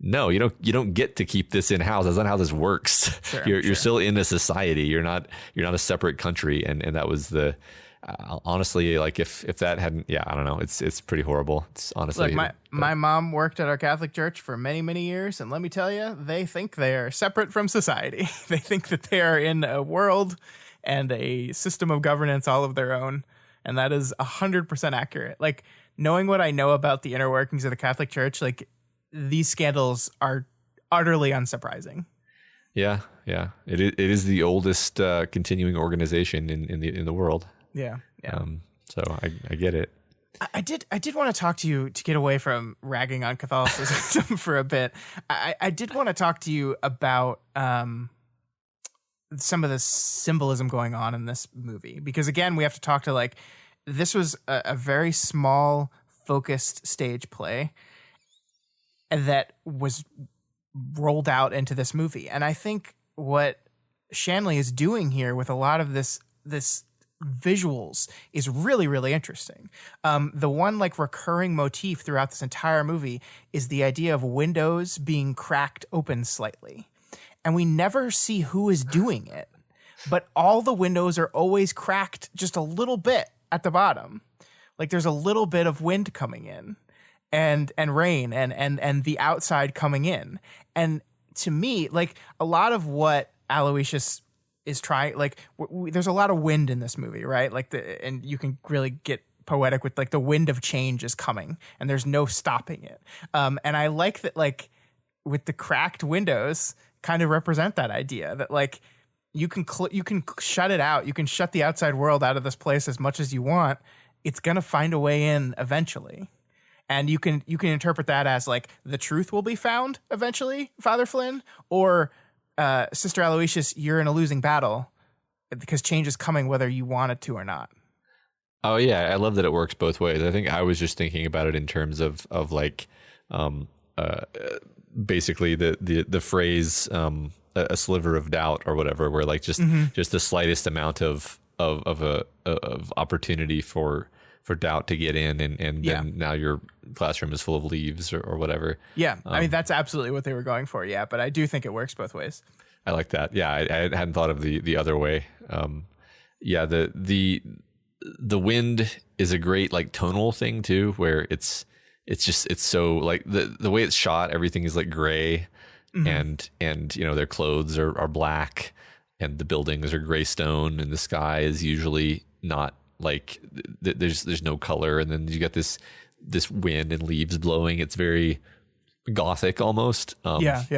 no, you don't get to keep this in house. That's not how this works. Sure, you're still in a society. You're not a separate country. And that was the, honestly, like if that hadn't, I don't know. It's pretty horrible. It's honestly, like my mom worked at our Catholic Church for many, many years. And let me tell you, they think they are separate from society. They think that they are in a world and a system of governance all of their own. And that is 100% accurate. Like, knowing what I know about the inner workings of the Catholic Church, like, these scandals are utterly unsurprising. Yeah, yeah. It is the oldest continuing organization in the world. Yeah, yeah. So I get it. I did want to talk to you, to get away from ragging on Catholicism for a bit. I did want to talk to you about some of the symbolism going on in this movie, because again, we have to talk to, like, this was a very small, focused stage play that was rolled out into this movie. And I think what Shanley is doing here with a lot of this visuals is really, really interesting. The one, like, recurring motif throughout this entire movie is the idea of windows being cracked open slightly. And we never see who is doing it, but all the windows are always cracked just a little bit at the bottom. Like, there's a little bit of wind coming in and rain and the outside coming in. And to me, like, a lot of what Aloysius is trying, like, there's a lot of wind in this movie, right? Like, and you can really get poetic with, like, the wind of change is coming and there's no stopping it. And I like that, like, with the cracked windows kind of represent that idea that, like, you can shut it out. You can shut the outside world out of this place as much as you want. It's going to find a way in eventually. And you can interpret that as, like, the truth will be found eventually, Father Flynn, or Sister Aloysius, you're in a losing battle because change is coming whether you want it to or not. Oh yeah, I love that it works both ways. I think I was just thinking about it in terms of like basically the phrase a sliver of doubt or whatever, where, like, just the slightest amount of opportunity for doubt to get in, and then now your classroom is full of leaves or whatever. Yeah. I mean, that's absolutely what they were going for. Yeah. But I do think it works both ways. I like that. Yeah. I hadn't thought of the other way. Yeah. The wind is a great, like, tonal thing too, where it's so, like, the way it's shot, everything is, like, gray and you know, their clothes are black and the buildings are gray stone and the sky is usually not, like, there's no color, and then you got this wind and leaves blowing. It's very gothic almost. That's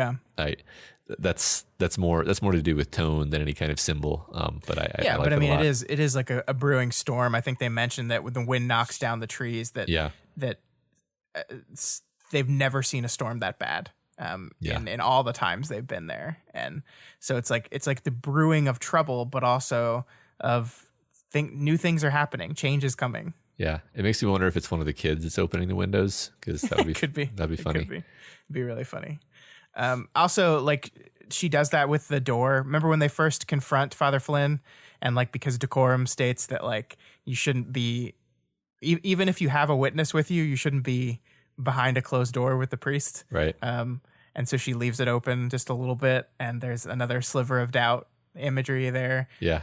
more to do with tone than any kind of symbol. But I like, but I mean, it it is like a brewing storm. I think they mentioned that when the wind knocks down the trees, that they've never seen a storm that bad. In all the times they've been there, and so it's like the brewing of trouble, but also of new things are happening. Change is coming. Yeah, it makes me wonder if it's one of the kids that's opening the windows, because that would be could be that'd be funny. It'd be really funny. Also, like, she does that with the door. Remember when they first confront Father Flynn, and, like, because decorum states that, like, you shouldn't be, even if you have a witness with you, you shouldn't be behind a closed door with the priest. Right. And so she leaves it open just a little bit, and there's another sliver of doubt imagery there. Yeah.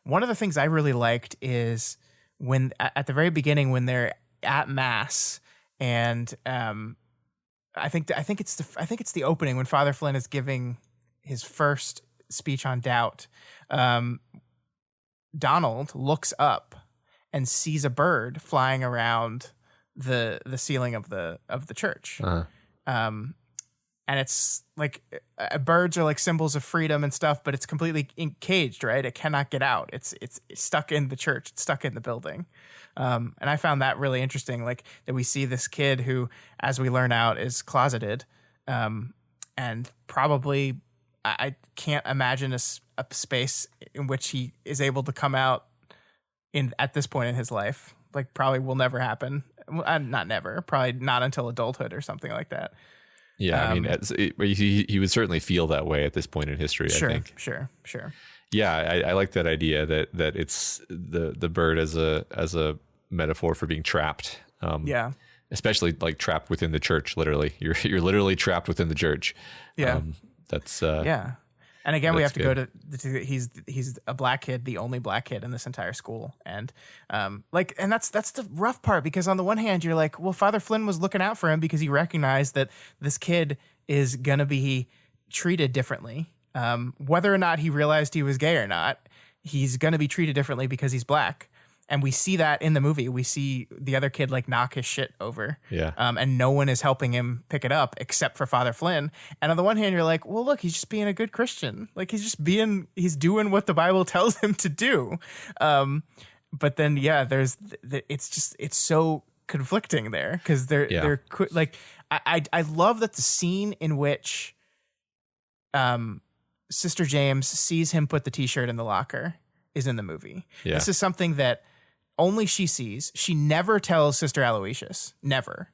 One of the things I really liked is when at the very beginning, when they're at mass, and I think it's the opening when Father Flynn is giving his first speech on doubt. Donald looks up and sees a bird flying around the ceiling of the church. And it's like birds are like symbols of freedom and stuff, but it's completely caged, right? It cannot get out. It's stuck in the church. It's stuck in the building. And I found that really interesting, like, that we see this kid who, as we learn out, is closeted, and probably I can't imagine a space in which he is able to come out at this point in his life. Like, probably will never happen. Not never, probably not until adulthood or something like that. Yeah, I mean, he would certainly feel that way at this point in history. Sure, I think. Sure. Yeah, I like that idea that it's the bird as a metaphor for being trapped. Especially, like, trapped within the church. Literally, you're literally trapped within the church. Yeah, that's And again, we have to go to he's a black kid, the only black kid in this entire school, and and that's the rough part, because on the one hand you're like, well, Father Flynn was looking out for him because he recognized that this kid is gonna be treated differently, whether or not he realized he was gay or not. He's gonna be treated differently because he's black, And we see that in the movie. We see the other kid like knock his shit over. Yeah. And no one is helping him pick it up except for Father Flynn. And on the one hand, you're like, well, look, he's just being a good Christian. Like he's doing what the Bible tells him to do. But then, yeah, it's so conflicting there because they're like, I love that the scene in which Sister James sees him put the t-shirt in the locker is in the movie. Yeah. This is something that only she sees. She never tells Sister Aloysius. Never.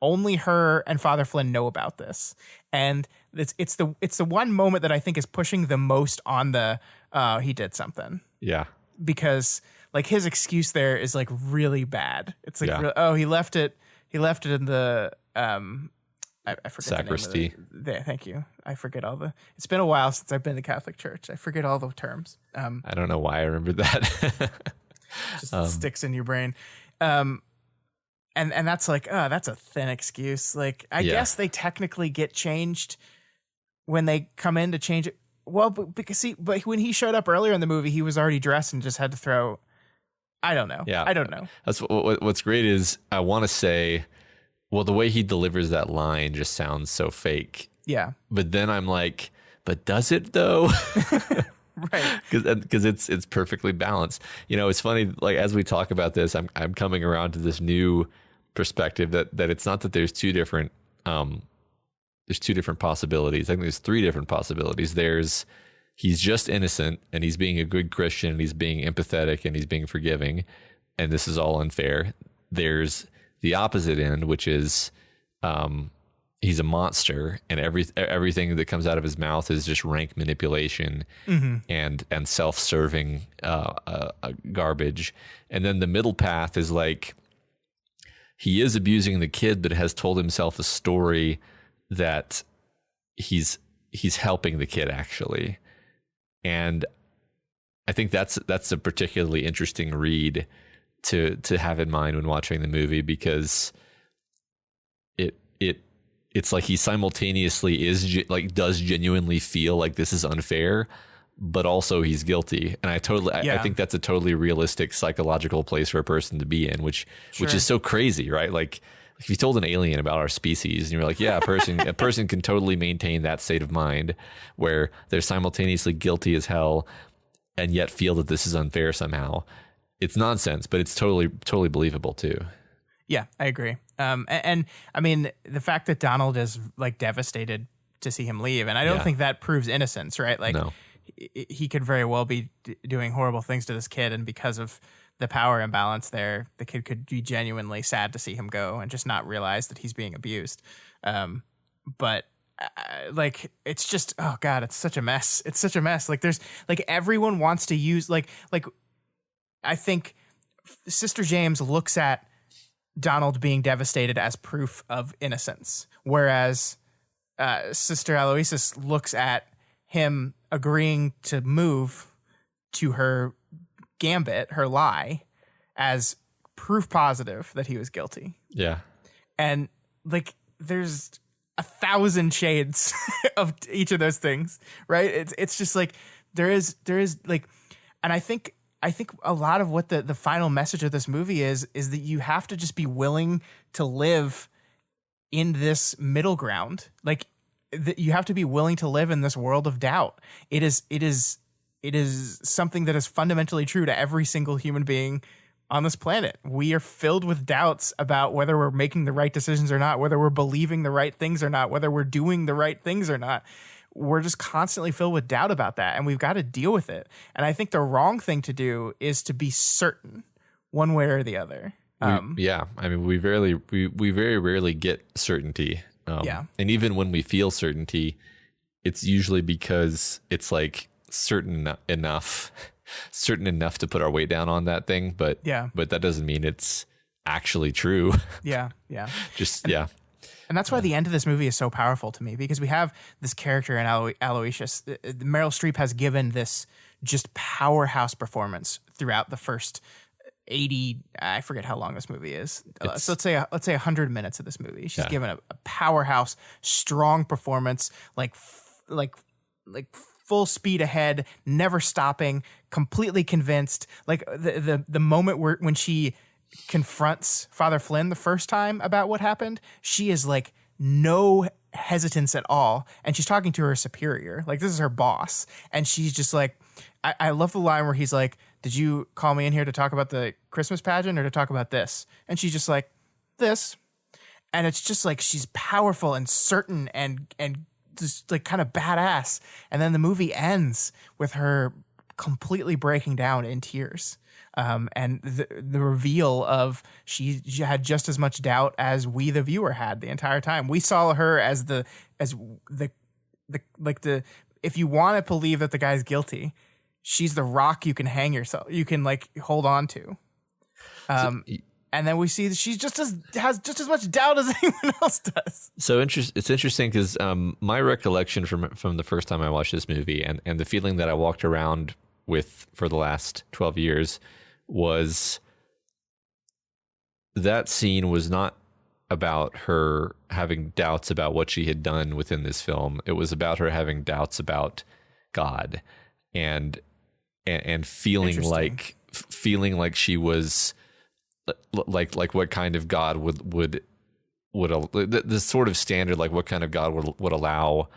Only her and Father Flynn know about this. And it's the one moment that I think is pushing the most on the he did something. Yeah. Because like his excuse there is like really bad. It's like he left it in the I forget sacristy. The name of it. Thank you. I forget it's been a while since I've been to Catholic Church. I forget all the terms. I don't know why I remember that. Just sticks in your brain. And that's like, that's a thin excuse. Like, I guess they technically get changed when they come in to change it. Well, but when he showed up earlier in the movie, he was already dressed and just had to throw. I don't know. Yeah. I don't know. That's what's great is I want to say, well, the way he delivers that line just sounds so fake. Yeah. But then I'm like, but does it though? Right. Because it's perfectly balanced. You know, it's funny, like as we talk about this, I'm coming around to this new perspective that it's not that there's two different possibilities. I think there's three different possibilities. There's he's just innocent and he's being a good Christian and he's being empathetic and he's being forgiving and this is all unfair. There's the opposite end, which is he's a monster and everything that comes out of his mouth is just rank manipulation and self-serving garbage. And then the middle path is like he is abusing the kid, but has told himself a story that he's helping the kid actually. And I think that's a particularly interesting read to have in mind when watching the movie, because it's like he simultaneously does genuinely feel like this is unfair, but also he's guilty. And I think that's a totally realistic psychological place for a person to be in, which is so crazy, right? Like if you told an alien about our species and you're like, yeah, a person can totally maintain that state of mind where they're simultaneously guilty as hell and yet feel that this is unfair somehow. It's nonsense, but it's totally believable too. Yeah, I agree. And I mean, the fact that Donald is like devastated to see him leave, and I don't think that proves innocence, right? Like no. He could very well be doing horrible things to this kid, and because of the power imbalance there, the kid could be genuinely sad to see him go and just not realize that he's being abused. But like, it's just, oh God, it's such a mess. It's such a mess. Like there's like, everyone wants to use like, I think Sister James looks at Donald being devastated as proof of innocence, whereas Sister Aloysius looks at him agreeing to move to her gambit, her lie, as proof positive that he was guilty. Yeah. And like there's 1,000 shades of each of those things, right? It's just like there is like, and I think a lot of what the final message of this movie is that you have to just be willing to live in this middle ground. Like you have to be willing to live in this world of doubt. It is something that is fundamentally true to every single human being on this planet. We are filled with doubts about whether we're making the right decisions or not, whether we're believing the right things or not, whether we're doing the right things or not. We're just constantly filled with doubt about that, and we've got to deal with it. And I think the wrong thing to do is to be certain one way or the other. I mean, we very rarely get certainty. And even when we feel certainty, it's usually because it's like certain enough to put our weight down on that thing. But that doesn't mean it's actually true. Yeah. And that's why the end of this movie is so powerful to me, because we have this character in Aloysius. Meryl Streep has given this just powerhouse performance throughout the first 80, I forget how long this movie is. So let's say 100 minutes of this movie. She's given a powerhouse, strong performance, like full speed ahead, never stopping, completely convinced. Like the moment when she confronts Father Flynn the first time about what happened, she is like no hesitance at all, and she's talking to her superior, like this is her boss, and she's just like, I love the line where he's like, did you call me in here to talk about the Christmas pageant or to talk about this? And she's just like, this. And it's just like she's powerful and certain and just like kind of badass. And then the movie ends with her completely breaking down in tears. And the reveal of she had just as much doubt as we, the viewer, had the entire time. We saw her as the if you want to believe that the guy's guilty, she's the rock you can hang yourself, you can like hold on to. And then we see that she has just as much doubt as anyone else does. So it's interesting because my recollection from the first time I watched this movie and the feeling that I walked around with for the last 12 years was that scene was not about her having doubts about what she had done within this film. It was about her having doubts about God and feeling like she was like what kind of God would the sort of standard, like what kind of God would allow,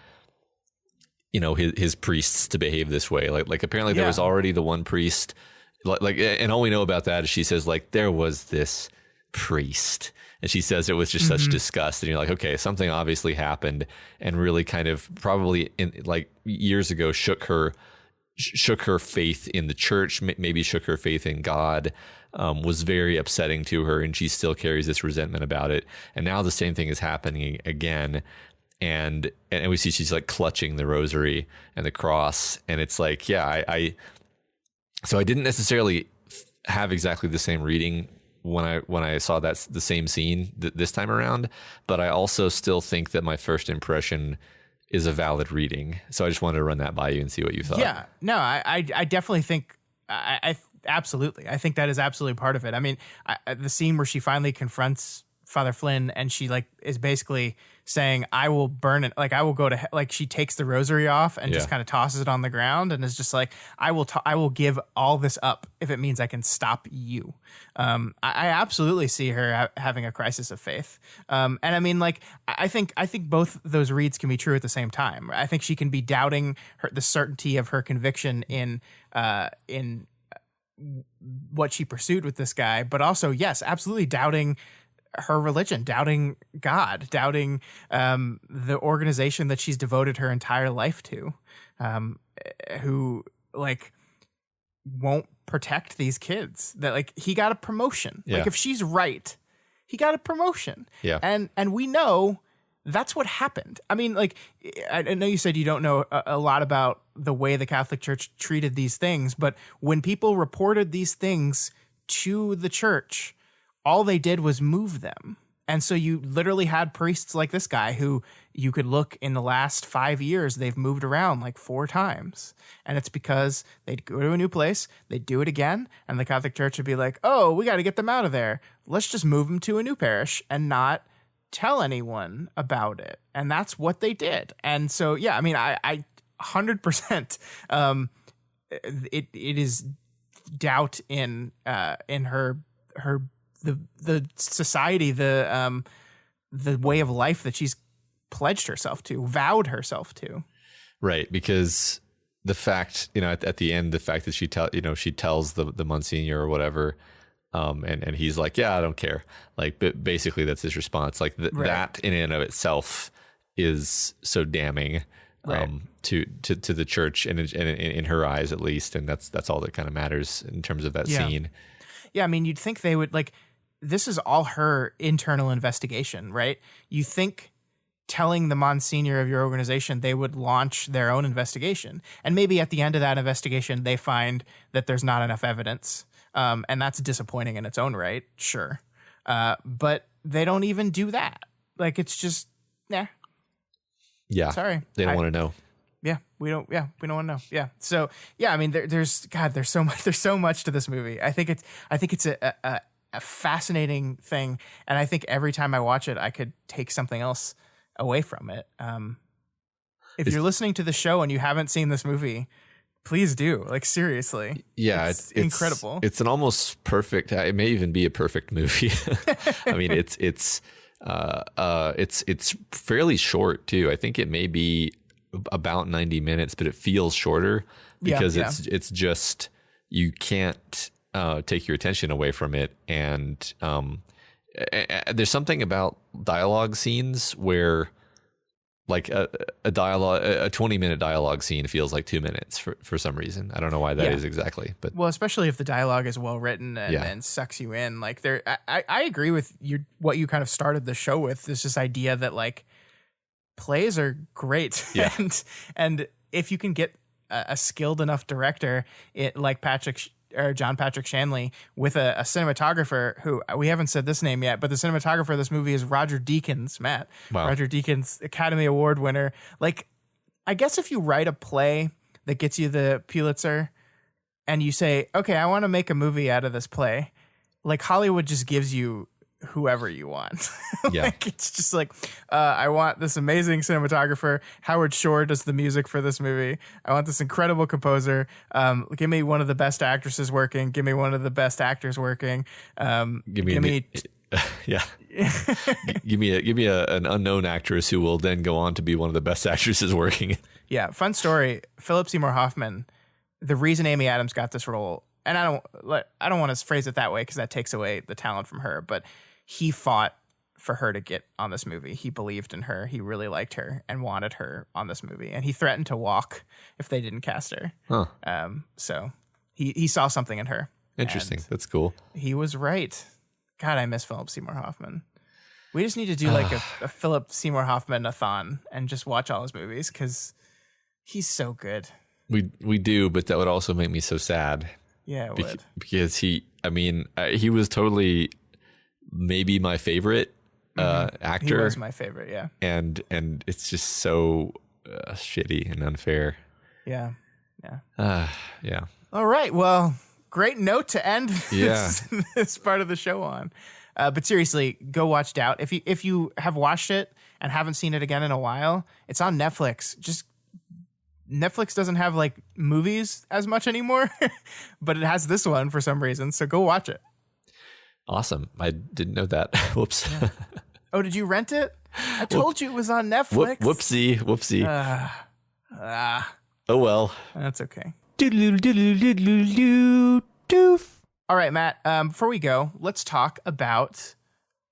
you know, his priests to behave this way. Like apparently there was already the one priest, like, and all we know about that is she says like there was this priest, and she says it was just such disgust, and you're like, okay, something obviously happened and really kind of probably in like years ago shook her faith in the church, maybe shook her faith in God, was very upsetting to her, and she still carries this resentment about it. And now the same thing is happening again, and we see she's like clutching the rosary and the cross, and it's like, so I didn't necessarily have exactly the same reading when I saw that the same scene this time around, but I also still think that my first impression is a valid reading. So I just wanted to run that by you and see what you thought. Yeah, no, I definitely think I absolutely. I think that is absolutely part of it. I mean, the scene where she finally confronts Father Flynn and she like is basically saying, I will burn it. Like I will go to like she takes the rosary off and just kind of tosses it on the ground and is just like, I will give all this up if it means I can stop you. I absolutely see her having a crisis of faith. And I mean, like, I think both those reads can be true at the same time. I think she can be doubting the certainty of her conviction in what she pursued with this guy, but also, yes, absolutely doubting her religion, doubting God, doubting the organization that she's devoted her entire life to, who like won't protect these kids. That like he got a promotion. Yeah. Like if she's right, he got a promotion. Yeah, and we know that's what happened. I mean, like I know you said you don't know a lot about the way the Catholic Church treated these things, but when people reported these things to the church, all they did was move them. And so you literally had priests like this guy who you could look in the last 5 years, they've moved around like 4 times. And it's because they'd go to a new place, they'd do it again, and the Catholic Church would be like, oh, we got to get them out of there. Let's just move them to a new parish and not tell anyone about it. And that's what they did. And so, yeah, I mean, I 100%, it is doubt in her the society, the way of life that she's pledged herself to, vowed herself to. Right, because the fact, you know, at the end, the fact that she tells the Monsignor or whatever, and he's like, yeah, I don't care. Like, but basically that's his response. Like that in and of itself is so damning, to the church and in her eyes at least, and that's all that kind of matters in terms of that scene. Yeah, I mean, you'd think they would like. This is all her internal investigation, right? You think telling the Monsignor of your organization, they would launch their own investigation. And maybe at the end of that investigation, they find that there's not enough evidence. And that's disappointing in its own right, sure. But they don't even do that. Like, it's just, yeah. Sorry. They don't want to know. Yeah, we don't want to know. Yeah. So, yeah, I mean, there's so much to this movie. I think it's a fascinating thing, and I think every time I watch it, I could take something else away from it. If you're listening to the show and you haven't seen this movie, please do. Like, seriously. Yeah, it's incredible. It's an almost perfect. It may even be a perfect movie. I mean, it's fairly short too. I think it may be about 90 minutes, but it feels shorter because it's just, you can't take your attention away from it. And there's something about dialogue scenes where, like a 20-minute dialogue scene feels like 2 minutes for some reason. I don't know why that is exactly, but well, especially if the dialogue is well written and sucks you in. Like, I agree with what you kind of started the show with. There's this idea that like plays are great, and if you can get a skilled enough director, like John Patrick Shanley, with a cinematographer who we haven't said this name yet, but the cinematographer of this movie is Roger Deakins, Matt. Wow. Roger Deakins, Academy Award winner. Like, I guess if you write a play that gets you the Pulitzer and you say, okay, I want to make a movie out of this play, like Hollywood just gives you whoever you want. Like, it's just like, I want this amazing cinematographer. Howard Shore does the music for this movie. I want this incredible composer. Give me one of the best actresses working. Give me one of the best actors working. Give me an unknown actress who will then go on to be one of the best actresses working. Yeah. Fun story. Philip Seymour Hoffman, the reason Amy Adams got this role, and I don't want to phrase it that way because that takes away the talent from her, but he fought for her to get on this movie. He believed in her. He really liked her and wanted her on this movie. And he threatened to walk if they didn't cast her. Huh. So he saw something in her. Interesting. That's cool. He was right. God, I miss Philip Seymour Hoffman. We just need to do like a Philip Seymour Hoffman-a-thon and just watch all his movies because he's so good. We do, but that would also make me so sad. Yeah, it would. Because he was totally maybe my favorite actor. He was my favorite, yeah. And it's just so shitty and unfair. Yeah. Yeah. All right. Well, great note to end this part of the show on. But seriously, go watch Doubt. If you have watched it and haven't seen it again in a while, it's on Netflix. Just Netflix doesn't have like movies as much anymore, but it has this one for some reason. So go watch it. Awesome. I didn't know that. Whoops. Yeah. Oh, did you rent it? I told you it was on Netflix. Whoopsie. Oh, well. That's okay. All right, Matt. Before we go, let's talk about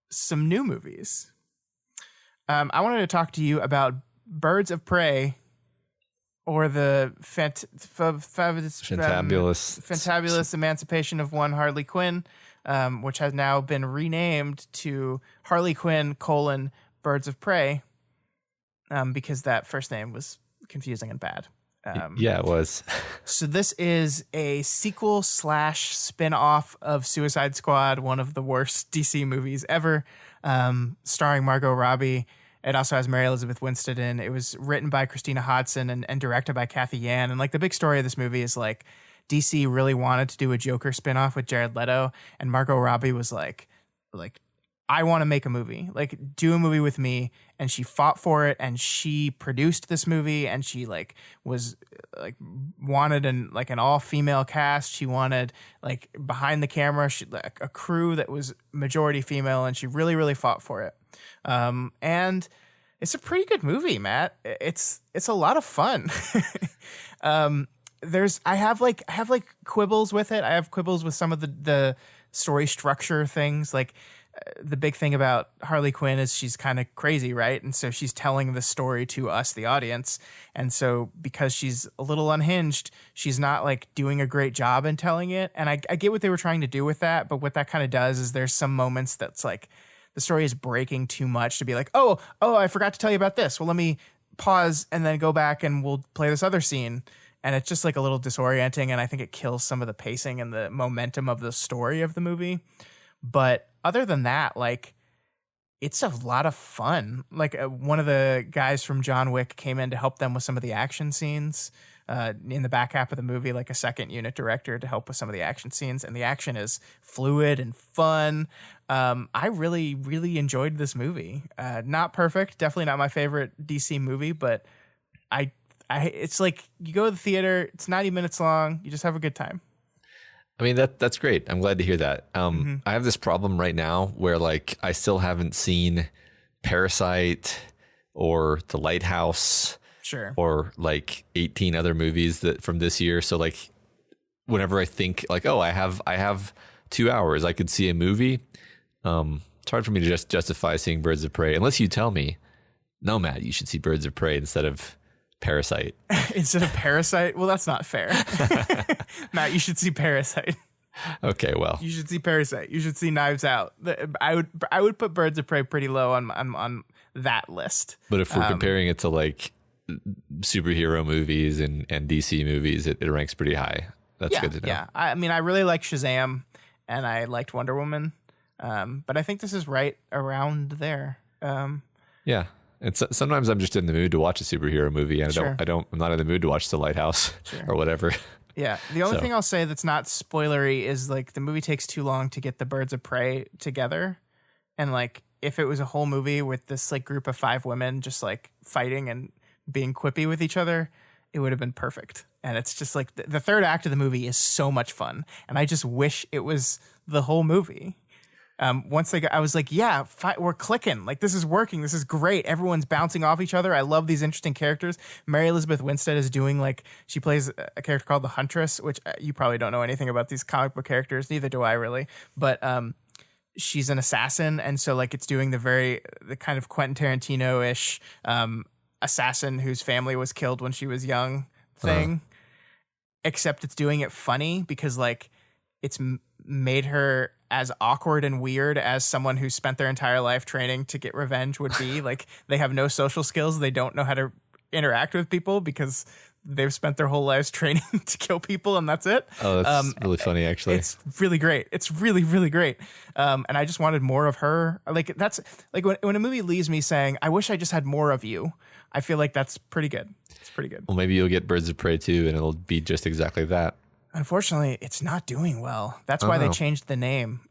some new movies. I wanted to talk to you about Birds of Prey, or the fantabulous emancipation of one Harley Quinn, which has now been renamed to Harley Quinn: Birds of Prey, because that first name was confusing and bad. Yeah, it was. So this is a sequel / spin-off of Suicide Squad, one of the worst DC movies ever, starring Margot Robbie. It also has Mary Elizabeth Winstead in. It was written by Christina Hodson and directed by Kathy Yan. And like the big story of this movie is like DC really wanted to do a Joker spinoff with Jared Leto, and Margot Robbie was like, I want to make a movie, like do a movie with me. And she fought for it, and she produced this movie, and she like was like wanted an all-female cast. She wanted like behind the camera, like a crew that was majority female, and she really, really fought for it. And it's a pretty good movie, Matt. It's a lot of fun. I have quibbles with it. I have quibbles with some of the story structure things. Like the big thing about Harley Quinn is she's kind of crazy, right? And so she's telling the story to us, the audience. And so because she's a little unhinged, she's not like doing a great job in telling it. And I get what they were trying to do with that. But what that kind of does is there's some moments that's like the story is breaking too much to be like, oh, I forgot to tell you about this. Well, let me pause and then go back and we'll play this other scene. And it's just like a little disorienting. And I think it kills some of the pacing and the momentum of the story of the movie. But other than that, like, it's a lot of fun. Like one of the guys from John Wick came in to help them with some of the action scenes in the back half of the movie, like a second unit director to help with some of the action scenes. And the action is fluid and fun. I really, really enjoyed this movie. Not perfect. Definitely not my favorite DC movie, but it's like you go to the theater, it's 90 minutes long, you just have a good time. I mean, that's great. I'm glad to hear that. I have this problem right now where like I still haven't seen Parasite or The Lighthouse, Sure, or like 18 other movies that from this year. So like whenever I think like, oh, I have 2 hours, I could see a movie. It's hard for me to just justify seeing Birds of Prey unless you tell me, no, Matt, you should see Birds of Prey instead of Parasite. Instead of Parasite? Well, that's not fair. Matt, you should see Parasite. Okay, well, You should see Parasite. You should see Knives Out. I would put Birds of Prey pretty low on that list. but if we're comparing it to like superhero movies and DC movies, it ranks pretty high. That's good to know. Yeah, I mean, I really like Shazam, and I liked Wonder Woman, but I think this is right around there. Yeah. And sometimes I'm just in the mood to watch a superhero movie, and Sure. I'm not in the mood to watch The Lighthouse or whatever. Yeah. The only So- thing I'll say that's not spoilery is like the movie takes too long to get the Birds of Prey together. And like if it was a whole movie with this like group of 5 women just like fighting and being quippy with each other, it would have been perfect. And it's just like the third act of the movie is so much fun. And I just wish it was the whole movie. Once I was like, yeah, we're clicking. Like, this is working. This is great. Everyone's bouncing off each other. I love these interesting characters. Mary Elizabeth Winstead is doing like, she plays a character called the Huntress, which you probably don't know anything about these comic book characters. Neither do I really. But she's an assassin. And so like it's doing the kind of Quentin Tarantino-ish assassin whose family was killed when she was young thing. Except it's doing it funny because like it's made her as awkward and weird as someone who spent their entire life training to get revenge would be. Like they have no social skills. They don't know how to interact with people because they've spent their whole lives training to kill people and that's it. Oh, that's really funny, actually. It's really great. It's really, really great. And I just wanted more of her. Like that's like when a movie leaves me saying, I wish I just had more of you, I feel like that's pretty good. It's pretty good. Well, maybe you'll get Birds of Prey too, and it'll be just exactly that. Unfortunately, it's not doing well. That's why they changed the name,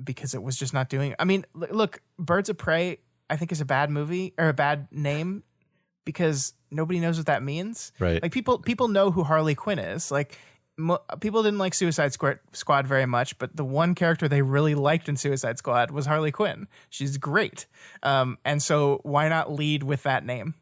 because it was just not doing. I mean, look, Birds of Prey, I think is a bad movie or a bad name because nobody knows what that means. Right. Like people know who Harley Quinn is. Like people didn't like Suicide Squad very much, but the one character they really liked in Suicide Squad was Harley Quinn. She's great. And so why not lead with that name?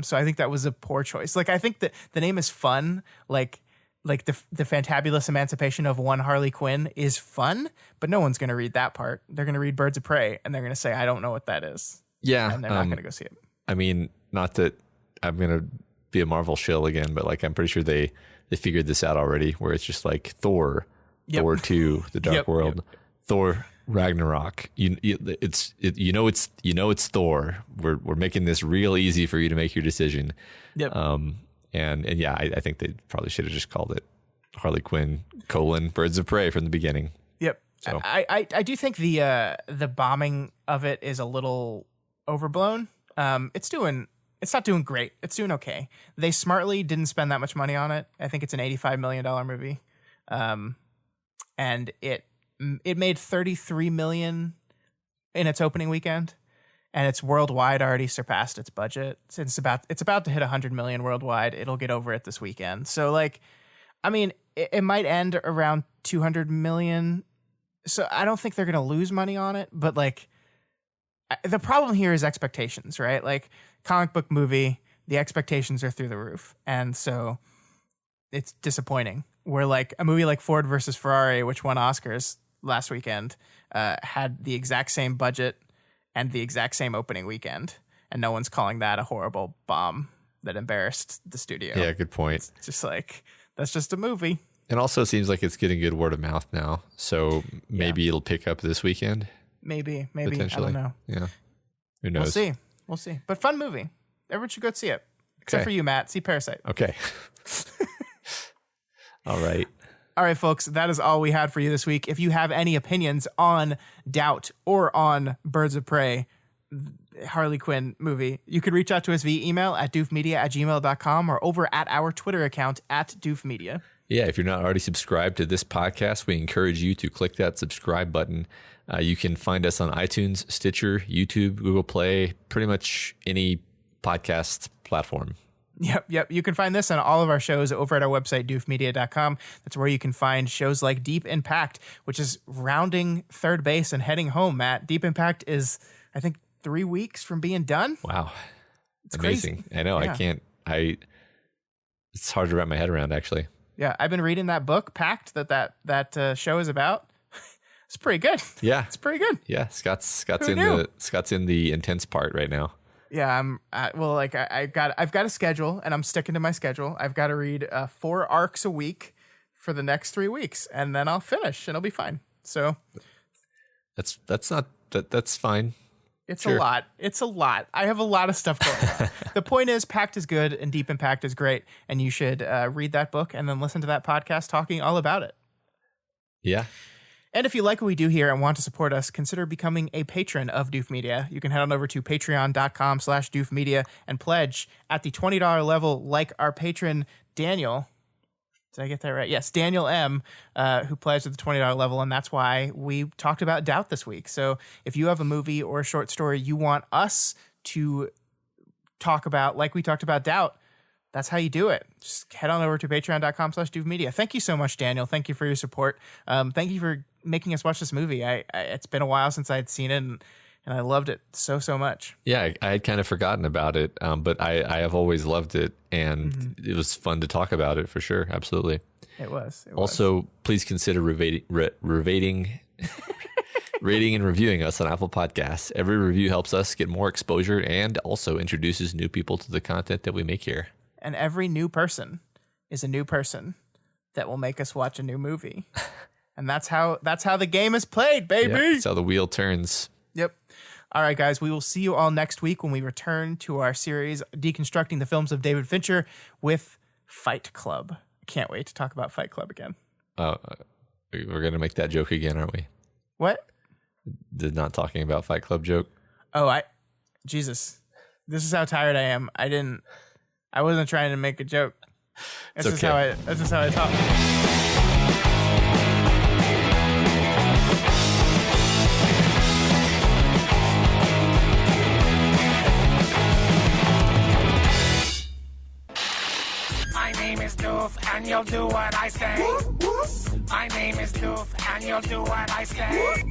So I think that was a poor choice. Like I think that the name is fun. Like the fantabulous emancipation of one Harley Quinn is fun, but no one's going to read that part. They're going to read Birds of Prey and they're going to say, I don't know what that is. Yeah. And they're not going to go see it. I mean, not that I'm going to be a Marvel shill again, but like I'm pretty sure they figured this out already where it's just like Thor, Thor 2, The Dark World, Thor Ragnarok. It's Thor. We're making this real easy for you to make your decision. Yep. And yeah, I think they probably should have just called it Harley Quinn : Birds of Prey from the beginning. Yep. So. I do think the bombing of it is a little overblown. It's not doing great. It's doing okay. They smartly didn't spend that much money on it. I think it's an $85 million movie. And it made $33 million in its opening weekend. And it's worldwide already surpassed its budget. It's about to hit 100 million worldwide. It'll get over it this weekend. So like, I mean, it might end around 200 million. So I don't think they're going to lose money on it. But like, the problem here is expectations, right? Like comic book movie, the expectations are through the roof. And so it's disappointing. Where like a movie like Ford versus Ferrari, which won Oscars last weekend, had the exact same budget and the exact same opening weekend, and no one's calling that a horrible bomb that embarrassed the studio. Yeah, good point. It's just like, that's just a movie. It also seems like it's getting good word of mouth now, so maybe it'll pick up this weekend. Maybe. Potentially. I don't know. Yeah. Who knows? We'll see. But fun movie. Everyone should go see it. Except for you, Matt. See Parasite. Okay. All right. All right, folks, that is all we had for you this week. If you have any opinions on Doubt or on Birds of Prey, Harley Quinn movie, you could reach out to us via email at doofmedia@gmail.com or over at our Twitter account at doofmedia. Yeah, if you're not already subscribed to this podcast, we encourage you to click that subscribe button. You can find us on iTunes, Stitcher, YouTube, Google Play, pretty much any podcast platform. Yep. You can find this on all of our shows over at our website, doofmedia.com. That's where you can find shows like Deep Impact, which is rounding third base and heading home, Matt. Deep Impact is, I think, 3 weeks from being done. Wow. It's amazing. Crazy. I know. Yeah. It's hard to wrap my head around, actually. Yeah, I've been reading that book, Pact, that show is about. It's pretty good. Yeah. It's pretty good. Yeah, Scott's in the intense part right now. Yeah, I've got a schedule, and I'm sticking to my schedule. I've got to read 4 arcs a week for the next 3 weeks, and then I'll finish, and it'll be fine. So that's fine. It's Sure. a lot. It's a lot. I have a lot of stuff going on. The point is, Pact is good, and Deep Impact is great, and you should read that book and then listen to that podcast talking all about it. Yeah. And if you like what we do here and want to support us, consider becoming a patron of Doof Media. You can head on over to patreon.com/Doof Media and pledge at the $20 level, like our patron Daniel. Did I get that right? Yes, Daniel M, who pledged at the $20 level, and that's why we talked about Doubt this week. So if you have a movie or a short story you want us to talk about, like we talked about Doubt, that's how you do it. Just head on over to patreon.com/Doof Media. Thank you so much, Daniel. Thank you for your support. Thank you for making us watch this movie. It's been a while since I had seen it, and I loved it so much. Yeah, I had kind of forgotten about it, but I have always loved it, and it was fun to talk about it for sure. Absolutely. It was. Also, please consider rating and reviewing us on Apple Podcasts. Every review helps us get more exposure and also introduces new people to the content that we make here. And every new person is a new person that will make us watch a new movie. And that's how the game is played, baby. Yeah, that's how the wheel turns. Yep. All right, guys, we will see you all next week when we return to our series deconstructing the films of David Fincher with Fight Club. Can't wait to talk about Fight Club again. We're going to make that joke again, aren't we? What? The not talking about Fight Club joke. Oh, Jesus. This is how tired I am. I wasn't trying to make a joke. That's just how I talk. My name is Doof, and you'll do what I say. My name is Doof, and you'll do what I say.